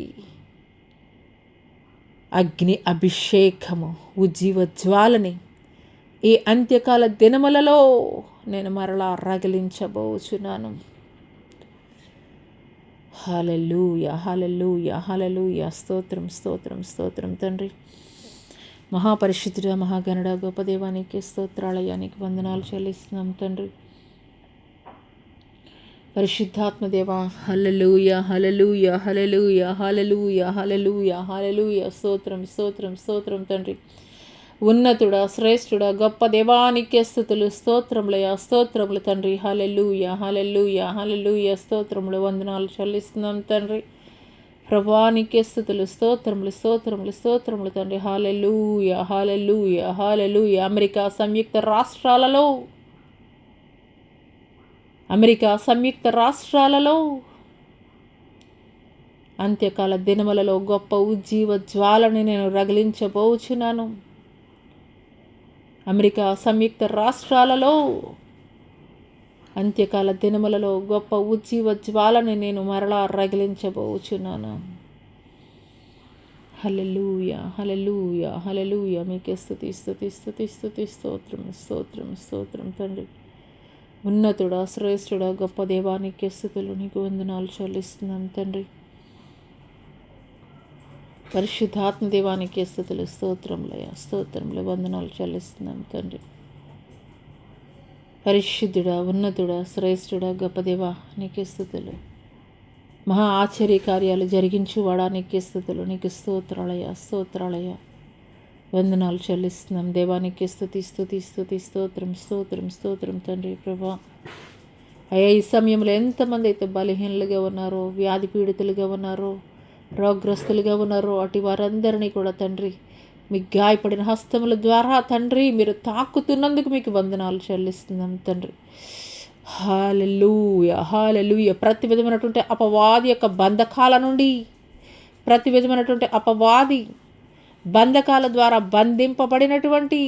అగ్ని అభిషేకము, ఉజ్జీవ జ్వాలని ఈ అంత్యకాల దినములలో నేను మరలా రగిలించబోచున్నాను. హల్లెలూయా హల్లెలూయా హల్లెలూయా. స్తోత్రం స్తోత్రం స్తోత్రం తండ్రి. మహాపరిశుద్ధుడా, మహాగణుడా, గొప్ప దేవానికి స్తోత్రాలయానికి వందనాలు చెల్లిస్తున్నాం తండ్రి. పరిశుద్ధాత్మదేవా, హల్లెలూయా హల్లెలూయా హల్లెలూయా హల్లెలూయా హల్లెలూయా హల్లెలూయా. స్తోత్రం స్తోత్రం స్తోత్రం తండ్రి. ఉన్నతుడా, శ్రేష్ఠుడా, గొప్ప దేవానికి స్తుతులు, స్తోత్రములయా, స్తోత్రములు తండ్రి. హల్లెలూయా హల్లెలూయా హల్లెలూయా. స్తోత్రములు, వందనాలు చెల్లిస్తున్నాం తండ్రి. ప్రభువానికి స్తుతులు, స్తోత్రములు స్తోత్రములు స్తోత్రములు తండ్రి. హల్లెలూయా హల్లెలూయా హల్లెలూయా. అమెరికా సంయుక్త రాష్ట్రాలలో అంత్యకాల దినములలో గొప్ప ఉజ్జీవ జ్వాలని నేను రగిలించబోచున్నాను. అమెరికా సంయుక్త రాష్ట్రాలలో అంత్యకాల దినములలో గొప్ప ఉజ్జీవ జ్వాలని నేను మరలా రగిలించబోచున్నాను. హల్లెలూయా హల్లెలూయా హల్లెలూయా. మీకే స్తుతి స్తుతి స్తుతి స్తుతి. స్తోత్రం స్తోత్రం స్తోత్రం తండ్రి. ఉన్నతుడా, శ్రేష్ఠుడా, గొప్ప దేవానికి స్తుతులు, నీకు వందనాలు చెల్లిస్తున్నాం తండ్రి. పరిశుద్ధాత్మ దేవానికి స్తుతులు, స్తోత్రములయ స్తోత్రములు, వందనాలు చెల్లిస్తున్నాం తండ్రి. పరిశుద్ధుడా, ఉన్నతుడా, శ్రేష్ఠుడా, గొప్ప దేవా నీకే స్తుతులు. మహా ఆశ్చర్య కార్యాలు జరిగించువాడా, నీకే స్తుతులు, నీకు స్తోత్రాలయ, స్తోత్రాలయ. వందనాలు చెల్లిస్తున్నాం దేవానికి. స్తుతి స్తుతి స్తుతి, స్తోత్రం స్తోత్రం స్తోత్రం తండ్రి ప్రభా. అయ్యా, ఈ సమయంలో ఎంతమంది అయితే బలహీనలుగా ఉన్నారో, వ్యాధి పీడితులుగా ఉన్నారో, రోగ్రస్తులుగా ఉన్నారో, అటు వారందరినీ కూడా తండ్రి మీ గాయపడిన హస్తముల ద్వారా తండ్రి మీరు తాకుతున్నందుకు మీకు వందనాలు చెల్లిస్తున్నాం తండ్రి. హల్లెలూయా హల్లెలూయా. ప్రతి విధమైనటువంటి అపవాది యొక్క బంధకాల నుండి, ప్రతి విధమైనటువంటి అపవాది బంధకాల ద్వారా బంధింపబడినటువంటి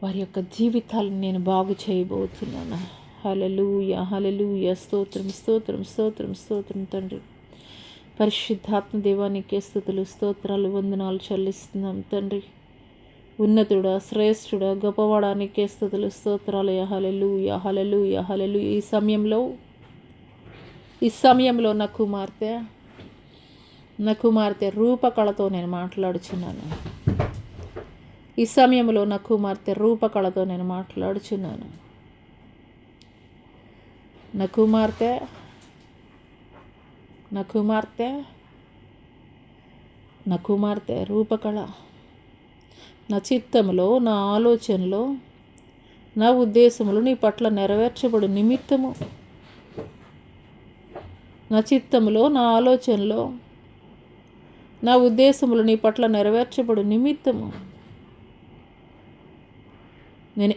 వారి యొక్క జీవితాలను నేను బాగు చేయబోతున్నాను. హల్లెలూయా హల్లెలూయా. స్తోత్రం స్తోత్రం స్తోత్రం స్తోత్రం తండ్రి. పరిశుద్ధాత్మ దేవానికే స్తుతులు, స్తోత్రాలు, వందనాలు చెల్లిస్తున్నాం తండ్రి. ఉన్నతుడా, శ్రేష్ఠుడా, గొప్పవాడానికే స్తుతులు, స్తోత్రాలయ. హల్లెలూయా హల్లెలూయా హల్లెలూయా. ఈ సమయంలో నా కుమార్తె రూపకళతో నేను మాట్లాడుచున్నాను. ఈ సమయంలో నా కుమార్తె రూపకళతో నేను మాట్లాడుచున్నాను. నా కుమార్తె రూపకళ నా చిత్తములో, నా ఆలోచనలో, నా ఉద్దేశములు నీ పట్ల నెరవేర్చబడు నిమిత్తము, నా చిత్తములో, నా ఆలోచనలో, నా ఉద్దేశములు నీ పట్ల నెరవేర్చబడు నిమిత్తము నేను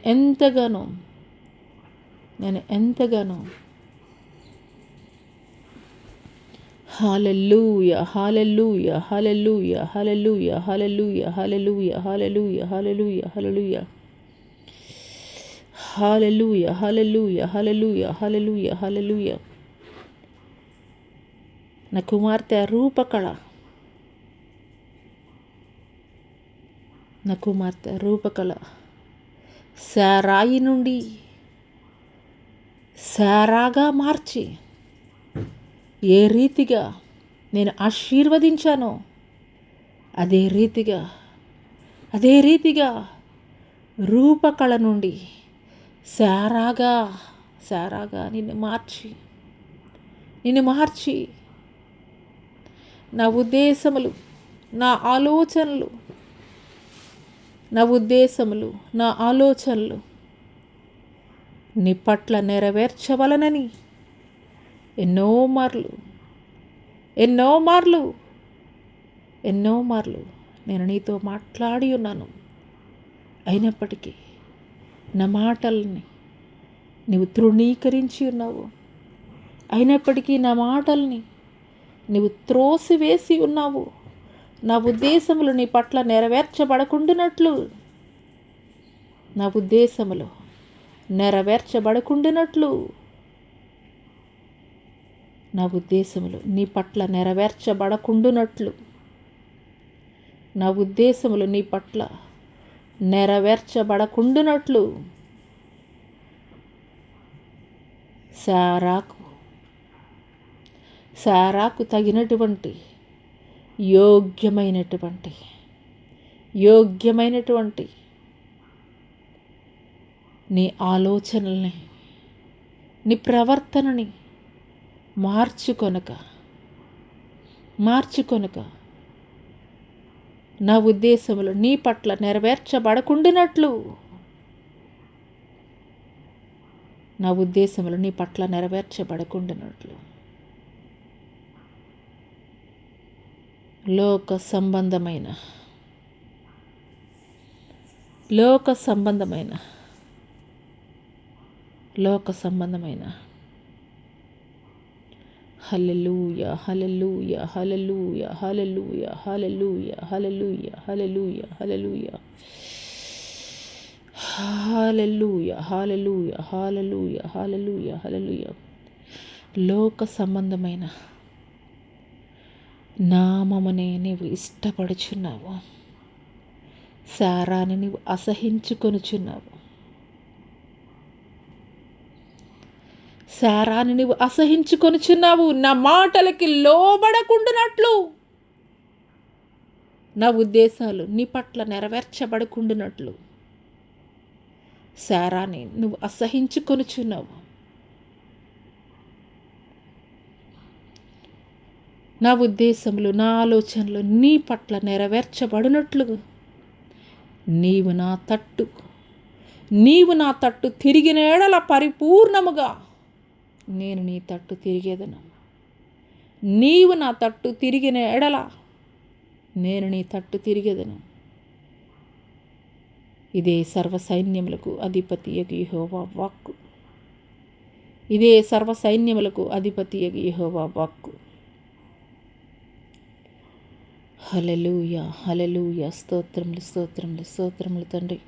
ఎంతగానో హల్లెలూయా హల్లెలూయా హల్లెలూయా హల్లెలూయా హల్లెలూయా హల్లెలూయా హల్లెలూయా హల్లెలూయా హల్లెలూయా హల్లెలూయా హల్లెలూయా హల్లెలూయా హల్లెలూయా హల్లెలూయా. నా కుమార్తె రూపకళ శారాయి నుండి శారాగా మార్చి ఏ రీతిగా నేను ఆశీర్వదించానో అదే రీతిగా రూపకళ నుండి శారాగా నిన్ను మార్చి నా ఉద్దేశములు, నా ఆలోచనలు నీ పట్ల నెరవేర్చవలనని ఎన్నో మార్లు నేను నీతో మాట్లాడి ఉన్నాను. అయినప్పటికీ నా మాటల్ని నీవు తృణీకరించి ఉన్నావు. అయినప్పటికీ నా మాటల్ని నీవు త్రోసివేసి ఉన్నావు. నా ఉద్దేశములు నీ పట్ల నెరవేర్చబడకుండునట్లు శారాకు తగినటువంటి యోగ్యమైనటువంటి నీ ఆలోచనల్ని, నీ ప్రవర్తనని మార్చుకొనక నా ఉద్దేశములు నీ పట్ల నెరవేర్చబడకుండినట్లు లోక సంబంధమైన హల్లెలూయా హల్లెలూయా హల్లెలూయా హల్లెలూయా హల్లెలూయా హల్లెలూయా హల్లెలూయా హల్లెలూయా హల్లెలూయా హల్లెలూయా హల్లెలూయా హల్లెలూయా హల్లెలూయా. లోక సంబంధమైన నామమునే నీవు ఇష్టపడుచున్నావు. శారాని నీవు అసహించుకొనుచున్నావు. నా మాటలకి లోబడకుండునట్లు, నా ఉద్దేశాలు నీ పట్ల నెరవేర్చబడకుండునట్లు శారాని నువ్వు అసహించుకొనుచున్నావు. నా ఉద్దేశములు, నా ఆలోచనలు నీ పట్ల నెరవేర్చబడినట్లుగా నీవు నా తట్టు తిరిగిన ఎడల పరిపూర్ణముగా నేను నీ తట్టు తిరిగేదను. నీవు నా తట్టు తిరిగిన ఎడల నేను నీ తట్టు తిరిగేదను. ఇదే సర్వసైన్యములకు అధిపతియగు యెహోవా వాక్కు. ఇదే సర్వసైన్యములకు అధిపతియగు యెహోవా వాక్కు. హల్లెలూయా, హల్లెలూయా. స్తోత్రములు, స్తోత్రములు, స్తోత్రములు తండ్రి.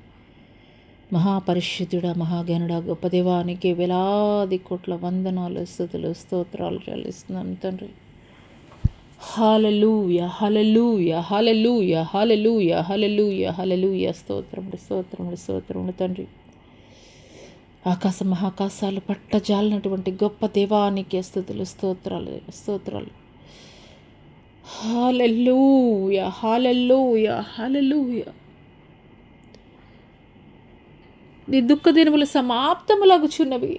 మహాపరిశుద్ధుడా, మహాగణుడా, గొప్ప దేవానికి వేలాది కోట్ల వందనాలు, స్తుతులు, స్తోత్రాలు చెల్లిస్తున్నాను తండ్రి. హల్లెలూయా, హల్లెలూయా, హల్లెలూయా, హల్లెలూయా, హల్లెలూయా, హల్లెలూయా. స్తోత్రములు, స్తోత్రములు, స్తోత్రములు తండ్రి. మహాకాశాలు పట్టజాలినటువంటి గొప్ప దేవానికి స్తుతులు, స్తోత్రాలు, స్తోత్రాలు. హల్లెలూయా, హల్లెలూయా, హల్లెలూయా. నీ దుఃఖ దినములు సమాప్తములగుచున్నవి.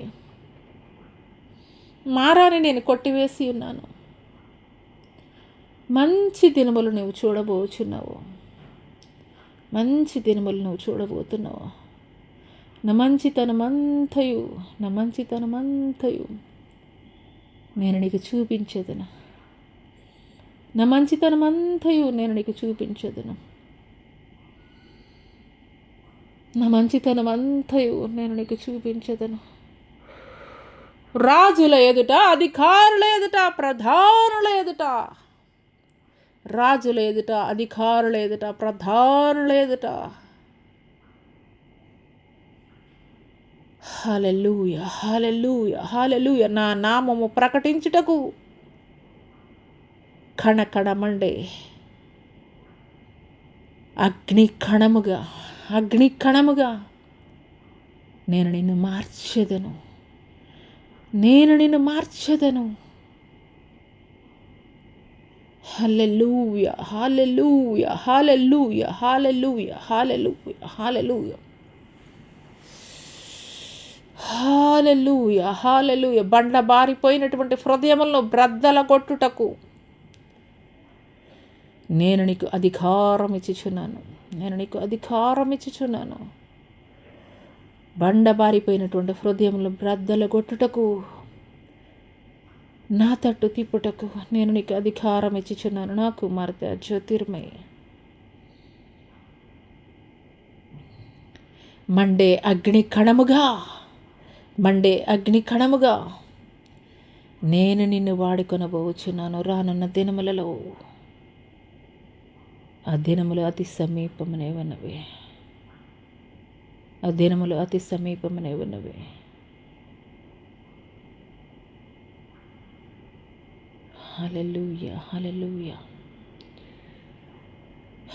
మారాని నేను కొట్టివేసి ఉన్నాను. మంచి దినములు నువ్వు చూడబోచున్నావు. మంచి దినములు నువ్వు చూడబోతున్నావు. నా మంచితనమంతయు నేను నీకు చూపించేదను. నా మంచితనమంతయు నేను నీకు చూపించేదను. నా మంచితనమంతయు నేను నీకు చూపించేదను. రాజుల ఎదుట, అధికారుల ఎదుట, ప్రధానుల ఎదుట, రాజుల ఎదుట, అధికారుల ఎదుట, ప్రధానుల ఎదుట. హల్లెలూయా, హల్లెలూయా, హల్లెలూయా. నా నామము ప్రకటించుటకు కణకణమండే అగ్ని కణముగా నేను నిన్ను మార్చెదను. హల్లెలూయా, హల్లెలూయా, హల్లెలూయా, హల్లెలూయా, హల్లెలూయా, హల్లెలూయా, హల్లెలూయా, హల్లెలూయా. బండ్ల బారిపోయినటువంటి హృదయములను బ్రద్దల కొట్టుటకు నేను నీకు అధికారం ఇచ్చుచున్నాను. బండ బారిపోయినటువంటి హృదయములను బ్రద్దల కొట్టుటకు, నా తట్టు తిప్పుటకు నేను నీకు అధికారం ఇచ్చుచున్నాను. నా కుమార్తె జ్యోతిర్మయి. మండే అగ్ని కణముగా నేను నిన్ను వాడుకొనబోచున్నాను. రానున్న దినములలో ఆ దినములు అతి సమీపమునే ఉన్నవి. హల్లెలూయా, హల్లెలూయా,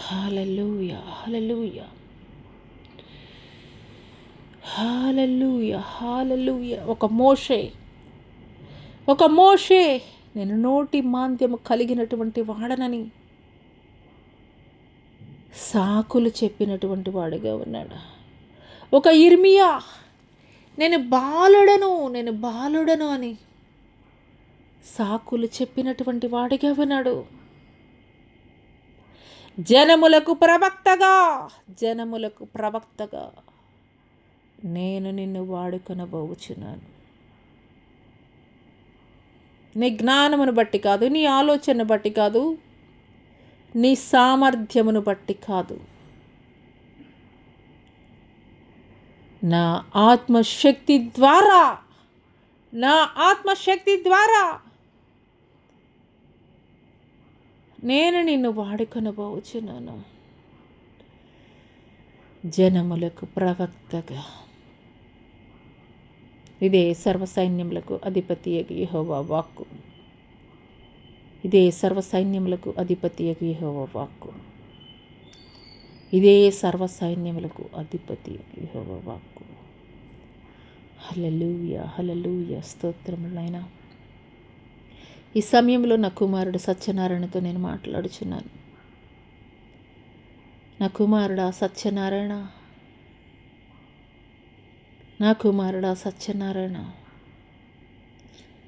హల్లెలూయా, హల్లెలూయా, హల్లెలూయా, హల్లెలూయా. ఒక మోషే నేను నోటి మాంద్యము కలిగినటువంటి వాడనని సాకులు చెప్పినటువంటి వాడిగా ఉన్నాడు. ఒక ఇర్మియా నేను బాలుడను అని సాకులు చెప్పినటువంటి వాడిగా ఉన్నాడు. జనములకు ప్రవక్తగా నేను నిన్ను వాడుకొనబోచున్నాను. నీ జ్ఞానమును బట్టి కాదు, నీ ఆలోచనను బట్టి కాదు, నీ సామర్థ్యమును బట్టి కాదు, నా ఆత్మశక్తి ద్వారా నేను నిన్ను వాడుకొనబోచున్నాను. జనములకు ప్రవక్తగా. ఇదే సర్వసైన్యములకు అధిపతియగు యెహోవా వాక్కు. ఇదే సర్వసైన్యములకు అధిపతియగు యెహోవా వాక్కు. ఇదే సర్వసైన్యములకు అధిపతియగు యెహోవా వాక్కు. హల్లెలూయా, హల్లెలూయా. స్తోత్రములు నాయనా. ఈ సమయంలో నా కుమారుడు సత్యనారాయణతో నేను మాట్లాడుచున్నాను. నా కుమారుడా సత్యనారాయణ,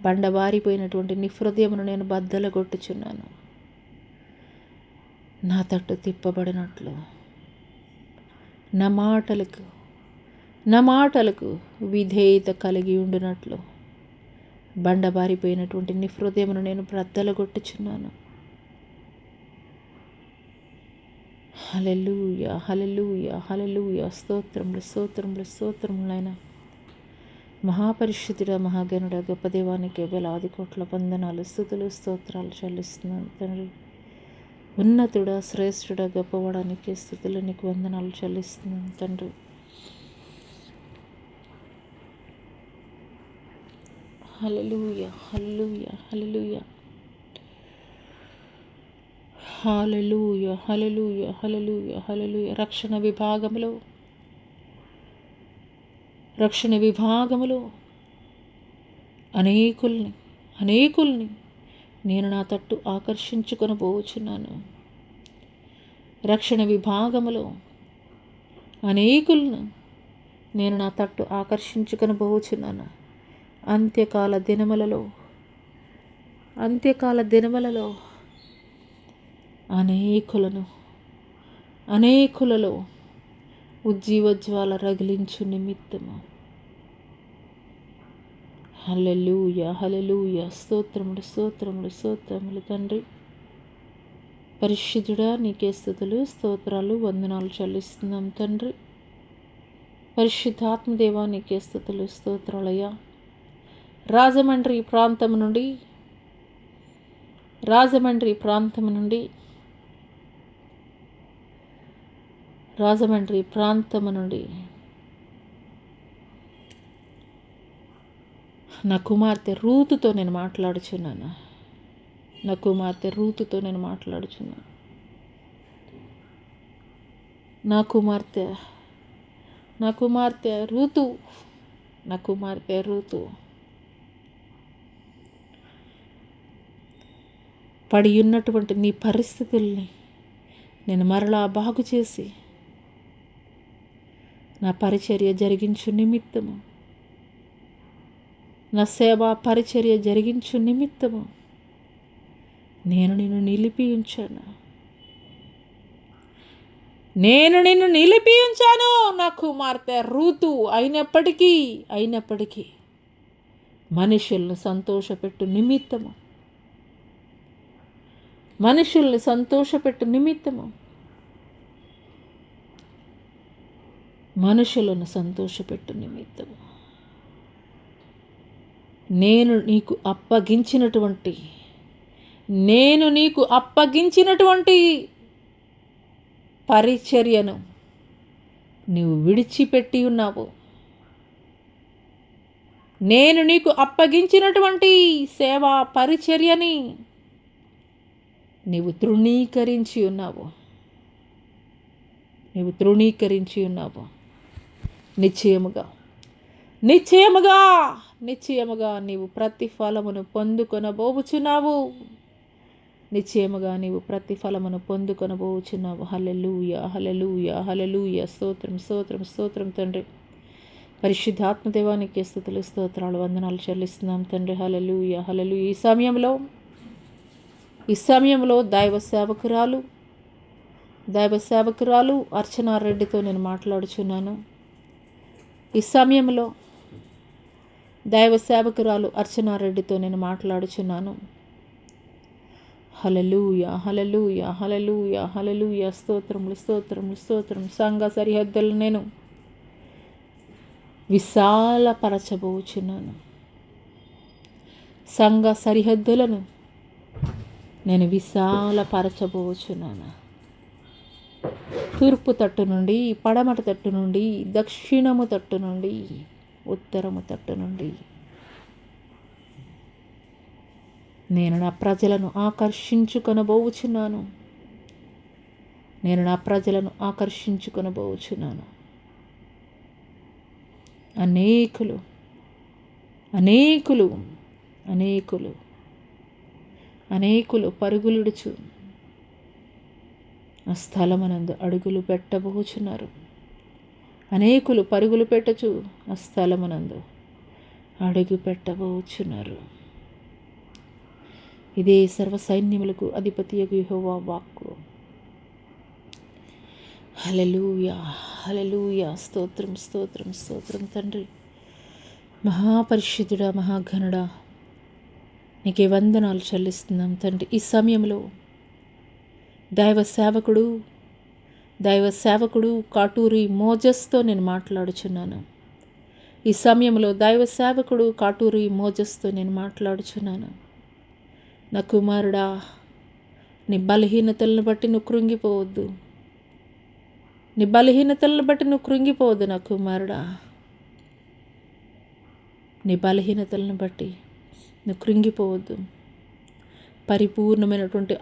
బండబారిపోయినటువంటి నీ హృదయమును నేను బద్దలగొట్టుచున్నాను. నా తట్టు తిప్పబడినట్లు, నా మాటలకు విధేయత కలిగి ఉండినట్లు బండబారిపోయినటువంటి నీ హృదయమును నేను బద్దలగొట్టుచున్నాను. హల్లెలూయా, హల్లెలూయా, హల్లెలూయా. స్తోత్రములు, స్తోత్రములు, స్తోత్రములు నాయనా. మహాపరిశుద్ధుడా, మహాగణుడా, గొప్ప దేవానికి వేలాది కోట్ల వందనాలు, స్తుతులు, స్తోత్రాలు చెల్లిస్తున్నాను తండ్రి. ఉన్నతుడా, శ్రేష్ఠుడా, గొప్పవాడానికి స్తుతులు, నీకు వందనాలు చెల్లిస్తున్నాను తండ్రి. హల్లెలూయా, హల్లెలూయా, హల్లెలూయా, హల్లెలూయా, హల్లెలూయా, హల్లెలూయా, హల్లెలూయా. రక్షణ విభాగములో అనేకుల్ని నేను నా తట్టు ఆకర్షించుకొని పోవచ్చున్నాను. రక్షణ విభాగములో అనేకులను నేను నా తట్టు ఆకర్షించుకొని పోవచ్చున్నాను. అంత్యకాల దినములలో అనేకులలో ఉజ్జీవజ్వాల రగిలించు నిమిత్తము. హల్లెలూయా, హల్లెలూయా. స్తోత్రములు, స్తోత్రములు, స్తోత్రములు తండ్రి. పరిశుద్ధుడా, నీకే స్తుతులు, స్తోత్రాలు, వందనాలు చెల్లిస్తున్నాం తండ్రి. పరిశుద్ధాత్మదేవా, నీకే స్తుతులు, స్తోత్రాలయ్యా. రాజమండ్రి ప్రాంతం నుండి నా కుమార్తె రూతుతో నేను మాట్లాడుచున్నాను. నా కుమార్తె రూతు పడి ఉన్నటువంటి నీ పరిస్థితుల్ని నేను మరలా బాగు చేసి నా పరిచర్య జరిగించు నిమిత్తము, నా సేవా పరిచర్య జరిగించు నిమిత్తము నేను నిన్ను నిలిపి ఉంచాను. నా కుమార్తె రూతు అయినప్పటికీ మనుషుల్ని సంతోషపెట్టు నిమిత్తము నేను నీకు అప్పగించినటువంటి పరిచర్యను నీవు విడిచిపెట్టి ఉన్నావు. నేను నీకు అప్పగించినటువంటి సేవా పరిచర్యని నీవు తృణీకరించి ఉన్నావు. నిశ్చయముగా నీవు ప్రతిఫలమును పొందుకొనబోచున్నావు. హల్లెలూయా, హల్లెలూయా, హల్లెలూయా. స్తోత్రం, స్తోత్రం, స్తోత్రం తండ్రి. పరిశుద్ధాత్మదేవానికి స్తుతులు, స్తోత్రాలు, వందనాలు చెల్లిస్తున్నాం తండ్రి. హల్లెలూయా, హల్లెలూయా. ఈ సమయంలో దైవ సేవకురాలు అర్చనారెడ్డితో నేను మాట్లాడుచున్నాను. హల్లెలూయా, హల్లెలూయా, హల్లెలూయా, హల్లెలూయా. స్తోత్రములు, స్తోత్రములు, స్తోత్రం. సంఘ సరిహద్దులను నేను విశాలపరచబోచున్నాను. తూర్పు తట్టు నుండి, పడమట తట్టు నుండి, దక్షిణము తట్టు నుండి, ఉత్తరము తట్టు నుండి నేను నా ప్రజలను ఆకర్షించుకొనబోచున్నాను. అనేకులు పరుగులుడుచు ఆ స్థలమునందు అడుగులు పెట్టబోచున్నారు. అనేకులు పరుగులు పెట్టుచు ఆ స్థలమునందు అడుగు పెట్టబోచున్నారు. ఇదే సర్వ సైన్యములకు అధిపతియగు యెహోవా వాక్కు. హల్లెలూయా, హల్లెలూయా. స్తోత్రం, స్తోత్రం, స్తోత్రం తండ్రి. మహాపరిశుద్ధుడా, మహాఘనుడా, నీకే వందనాలు చెల్లిస్తున్నాం తండ్రి. ఈ సమయంలో దైవ సేవకుడు కాటూరి మోజెస్తో నేను మాట్లాడుచున్నాను. ఈ సమయంలో దైవ సేవకుడు కాటూరి మోజెస్తో నేను మాట్లాడుచున్నాను. నా కుమారుడా, నీ బలహీనతలను బట్టి నువ్వు కృంగిపోవద్దు. నీ బలహీనతలను బట్టి నువ్వు కృంగిపోవద్దు నా కుమారుడా. నీ బలహీనతలను బట్టి నువ్వు కృంగిపోవద్దు. పరిపూర్ణమైనటువంటి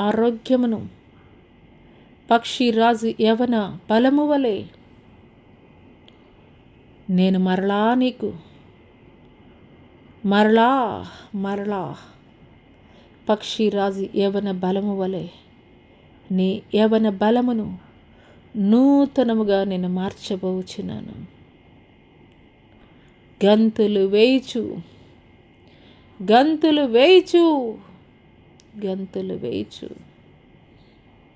ఆరోగ్యమును పక్షిరాజు యవన బలము వలె నేను మరలా పక్షిరాజు యవన బలము వలె నీ యవన బలమును నూతనముగా నేను మార్చబోచున్నాను. గంతులు వేయిచు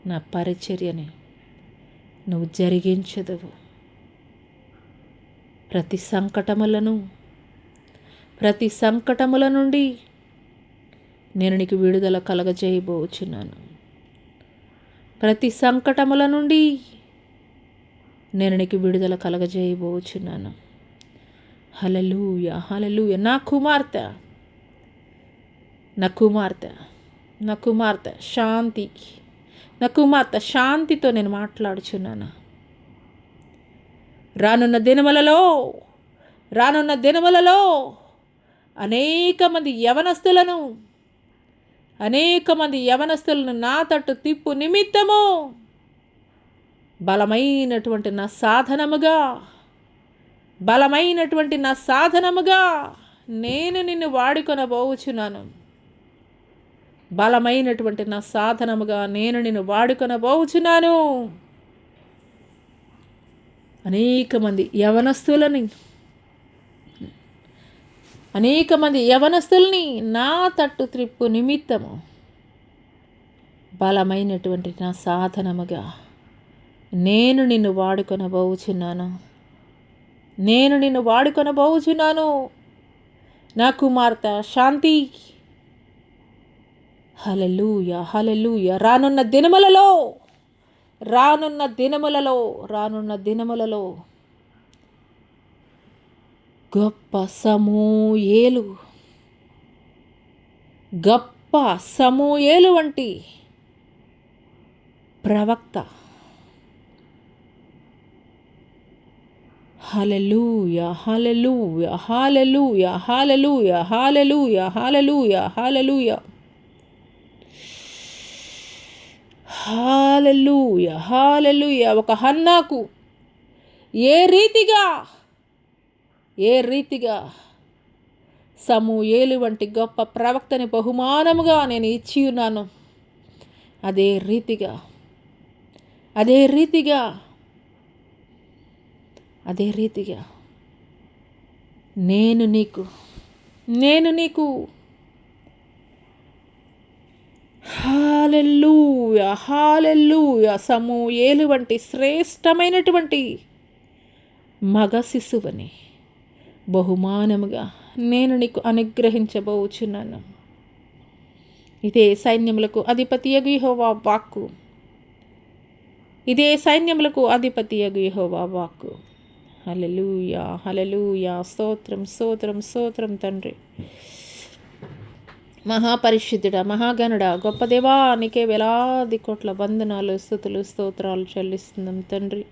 నా పరిచర్యని నువ్వు జరిగించదవు. ప్రతి సంకటముల నుండి నేను నీకు విడుదల కలగజేయబోచున్నాను. హల్లెలూయా, హల్లెలూయా. నా కుమార్తె శాంతితో నేను మాట్లాడుచున్నాను. రానున్న దినములలో అనేక మంది యవనస్తులను నా తట్టు తిప్పు నిమిత్తము బలమైనటువంటి నా సాధనముగా నేను నిన్ను వాడుకొనబోచున్నాను. అనేక మంది యవనస్తుల్ని నా తట్టు త్రిప్పు నిమిత్తము బలమైనటువంటి నా సాధనముగా నేను నిన్ను వాడుకొనబోచున్నాను. నా కుమార్తె శాంతి. హల్లెలూయా, హల్లెలూయా. రానున్న దినములలో గొప్ప సమూయేలు వంటి ప్రవక్త, హల్లెలూయా, హల్లెలూయా, హల్లెలూయా, హల్లెలూయా, హల్లెలూయా, హల్లెలూయా, హల్లెలూయా, హల్లెలూయా, హల్లెలూయా. ఒక హన్నాకు ఏ రీతిగా సమూయేలు వంటి గొప్ప ప్రవక్తని బహుమానముగా నేను ఇచ్చి ఉన్నాను, అదే రీతిగా నేను నీకు హల్లెలూయా, హల్లెలూయా, సమూయేలు వంటి శ్రేష్టమైనటువంటి మగ శిశువుని బహుమానముగా నేను నీకు అనుగ్రహించబోచున్నాను. ఇదే సైన్యములకు అధిపతియగు యెహోవా వాక్కు. హల్లెలూయా, హల్లెలూయా. స్తోత్రం, స్తోత్రం, స్తోత్రం తండ్రి. మహాపరిశుద్ధుడా, మహాగణుడా, గొప్ప దేవా, నీకే వేలాది కోట్ల వందనాలు, స్తుతులు, స్తోత్రాలు చెల్లిస్తున్నాం తండ్రి.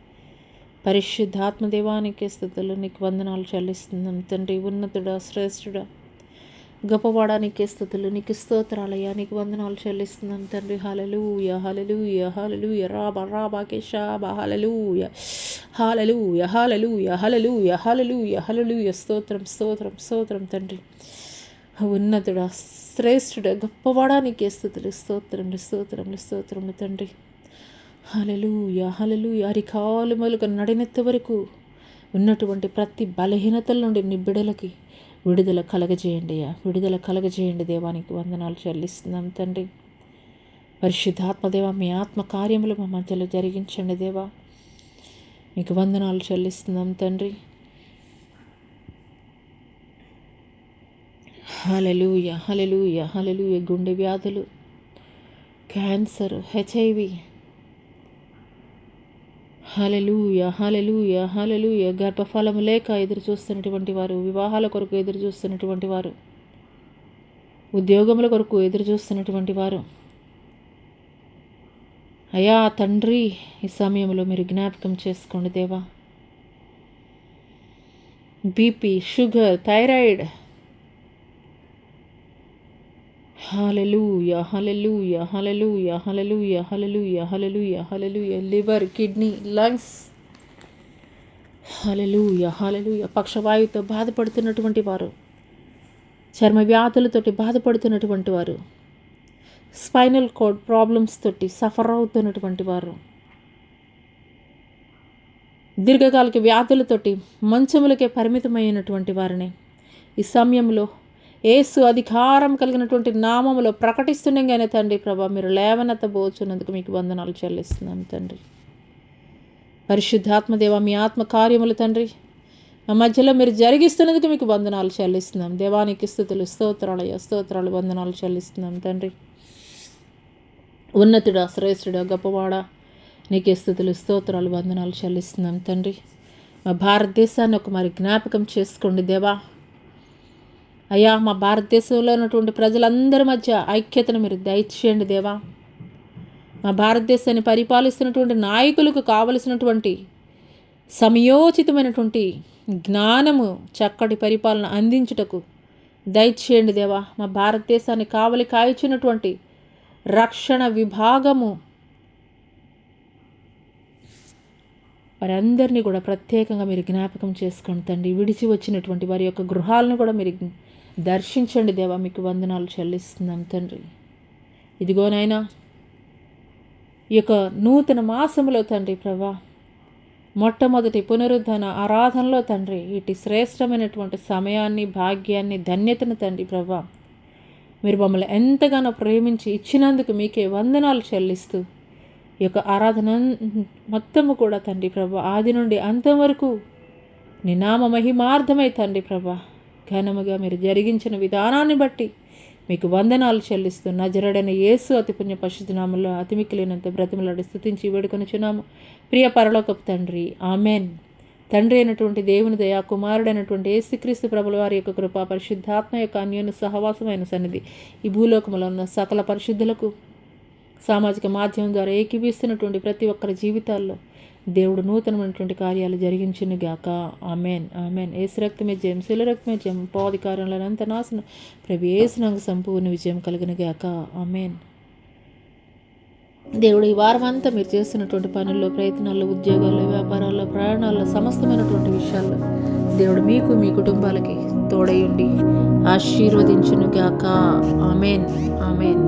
పరిశుద్ధాత్మదేవానికి స్తుతులు, నీకు వందనాలు చెల్లిస్తున్నాం తండ్రి. ఉన్నతుడా, శ్రేష్ఠుడా, గొప్పవాడా, నీకే స్తుతులు, నీకు స్తోత్రాలయ్యా, నీకు వందనాలు చెల్లిస్తున్నాం తండ్రి. హల్లెలూయా, హల్లెలూయా, హల్లెలూయా. రాబా కేశాబా. హల్లెలూయా, హల్లెలూయా, హల్లెలూయా, హల్లెలూయా, హల్లెలూయా, హల్లెలూయా. స్తోత్రం, స్తోత్రం, స్తోత్రం తండ్రి. ఉన్నతుడా, శ్రేష్ఠుడా, గొప్పవాడా, నీకే స్తుతులు, స్తోత్రములు తండ్రి. హల్లెలూయా, హల్లెలూయా. అరికాలు మొదలుగా నడినెత్త వరకు ఉన్నటువంటి ప్రతి బలహీనతల నుండి నీ బిడలకి విడుదల కలగజేయండి అయ్యా, విడుదల కలగజేయండి. దేవానికి వందనాలు చెల్లిస్తున్నాం తండ్రి. పరిశుద్ధాత్మదేవ, మీ ఆత్మ కార్యములు మా మధ్యలో జరిగించండి దేవా. మీకు వందనాలు చెల్లిస్తున్నాం తండ్రి. హల్లెలూయా, హల్లెలూయా, హల్లెలూయా. గుండె వ్యాధులు, క్యాన్సర్, HIV, హల్లెలూయా, హల్లెలూయా, హల్లెలూయా. గర్భఫలము లేక ఎదురు చూస్తున్నటువంటి వారు, వివాహాల కొరకు ఎదురు చూస్తున్నటువంటి వారు, ఉద్యోగముల కొరకు ఎదురు చూస్తున్నటువంటి వారు, అయ్యా తండ్రి, ఈ సమయంలో మీరు జ్ఞాపకం చేసుకోండి దేవా. BP, షుగర్, థైరాయిడ్, హల్లెలూయా, హల్లెలూయా, హల్లెలూయా, హల్లెలూయా, హల్లెలూయా, హల్లెలూయా, హల్లెలూయా. లివర్, కిడ్నీ, లంగ్స్, హల్లెలూయా, హల్లెలూయా. పక్షవాయువుతో బాధపడుతున్నటువంటి వారు, చర్మ వ్యాధులతోటి బాధపడుతున్నటువంటి వారు, స్పైనల్ కార్డ్ ప్రాబ్లమ్స్ తోటి సఫర్ అవుతున్నటువంటి వారు, దీర్ఘకాలిక వ్యాధులతోటి మంచములకే పరిమితమైనటువంటి వారిని ఈ సమయంలో యేసు అధికారం కలిగినటువంటి నామములో ప్రకటిస్తుండగానే తండ్రి ప్రభా, మీరు లేవనెత్తబోచున్నందుకు మీకు వందనాలు చెల్లిస్తున్నాం తండ్రి. పరిశుద్ధాత్మదేవ, మీ ఆత్మ కార్యములు తండ్రి మా మధ్యలో మీరు జరిగిస్తున్నందుకు మీకు వందనాలు చెల్లిస్తున్నాం. దేవానికి స్తుతులు, స్తోత్రాలయ్యా, స్తోత్రాలు, వందనాలు చెల్లిస్తున్నాం తండ్రి. ఉన్నతుడా, శ్రేష్ఠుడా, గొప్పవాడా, నీకే స్తుతులు, స్తోత్రాలు, వందనాలు చెల్లిస్తున్నాం తండ్రి. మా భారతదేశాన్ని ఒక మరి జ్ఞాపకం చేసుకోండి దేవా. అయ్యా, మా భారతదేశంలో ఉన్నటువంటి ప్రజలందరి మధ్య ఐక్యతను మీరు దయచేయండి దేవా. మా భారతదేశాన్ని పరిపాలిస్తున్నటువంటి నాయకులకు కావలసినటువంటి సమయోచితమైనటువంటి జ్ఞానము, చక్కటి పరిపాలన అందించుటకు దయచేయండి దేవా. మా భారతదేశాన్ని కావలి కాయచున్నటువంటి రక్షణ విభాగము వారందరినీ కూడా ప్రత్యేకంగా మీరు జ్ఞాపకం చేసుకోండి తండ్రి. విడిచి వచ్చినటువంటి వారి యొక్క గృహాలను కూడా మీరు దర్శించండి దేవా. మీకు వందనాలు చెల్లిస్తున్నాం తండ్రి. ఇదిగోనైనా ఈ యొక్క నూతన మాసములో తండ్రి ప్రభా, మొట్టమొదటి పునరుద్ధరణ ఆరాధనలో తండ్రి, ఇటు శ్రేష్టమైనటువంటి సమయాన్ని, భాగ్యాన్ని, ధన్యతను తండ్రి ప్రభా, మీరు మమ్మల్ని ఎంతగానో ప్రేమించి ఇచ్చినందుకు మీకే వందనాలు చెల్లిస్తూ ఈ యొక్క ఆరాధన మొత్తము కూడా తండ్రి ప్రభా, ఆది నుండి అంతం వరకు నీ నామ మహిమార్థమై తండ్రి ప్రభా, ఘనముగా మీరు జరిగించిన విధానాన్ని బట్టి మీకు వందనాలు చెల్లిస్తూ నజరేయుడైన యేసు అతి పుణ్య పరిశుద్ధ నామములో అతి మిక్కిలినంత బ్రతిమలాడి స్తుతించి వేడుకొనుచున్నాము ప్రియ పరలోకపు తండ్రి, ఆమెన్. తండ్రి అయినటువంటి దేవుని దయా, కుమారుడైనటువంటి యేసుక్రీస్తు ప్రభుల వారి యొక్క కృప, పరిశుద్ధాత్మ యొక్క అన్యోన్య సహవాసమైన సన్నిధి ఈ భూలోకములో ఉన్న సకల పరిశుద్ధులకు సామాజిక మాధ్యమం ద్వారా ఏకీపిస్తున్నటువంటి ప్రతి ఒక్కరి జీవితాల్లో దేవుడు నూతనమైనటువంటి కార్యాలు జరిగించునుగాక. Amen, amen. యేసు రక్తమే జయం, శిల రక్తమే జయం, అపవాదికార్యములను అంత నాశనం, ప్రభు యేసునందు సంపూర్ణ విజయం కలుగునుగాక. ఆమెన్. దేవుడు ఈ వారం అంతా మీరు చేస్తున్నటువంటి పనుల్లో, ప్రయత్నాల్లో, ఉద్యోగాల్లో, వ్యాపారాల్లో, ప్రయాణాల్లో, సమస్తమైనటువంటి విషయాల్లో దేవుడు మీకు, మీ కుటుంబాలకి తోడై ఉండి ఆశీర్వదించునుగాక. Amen, amen.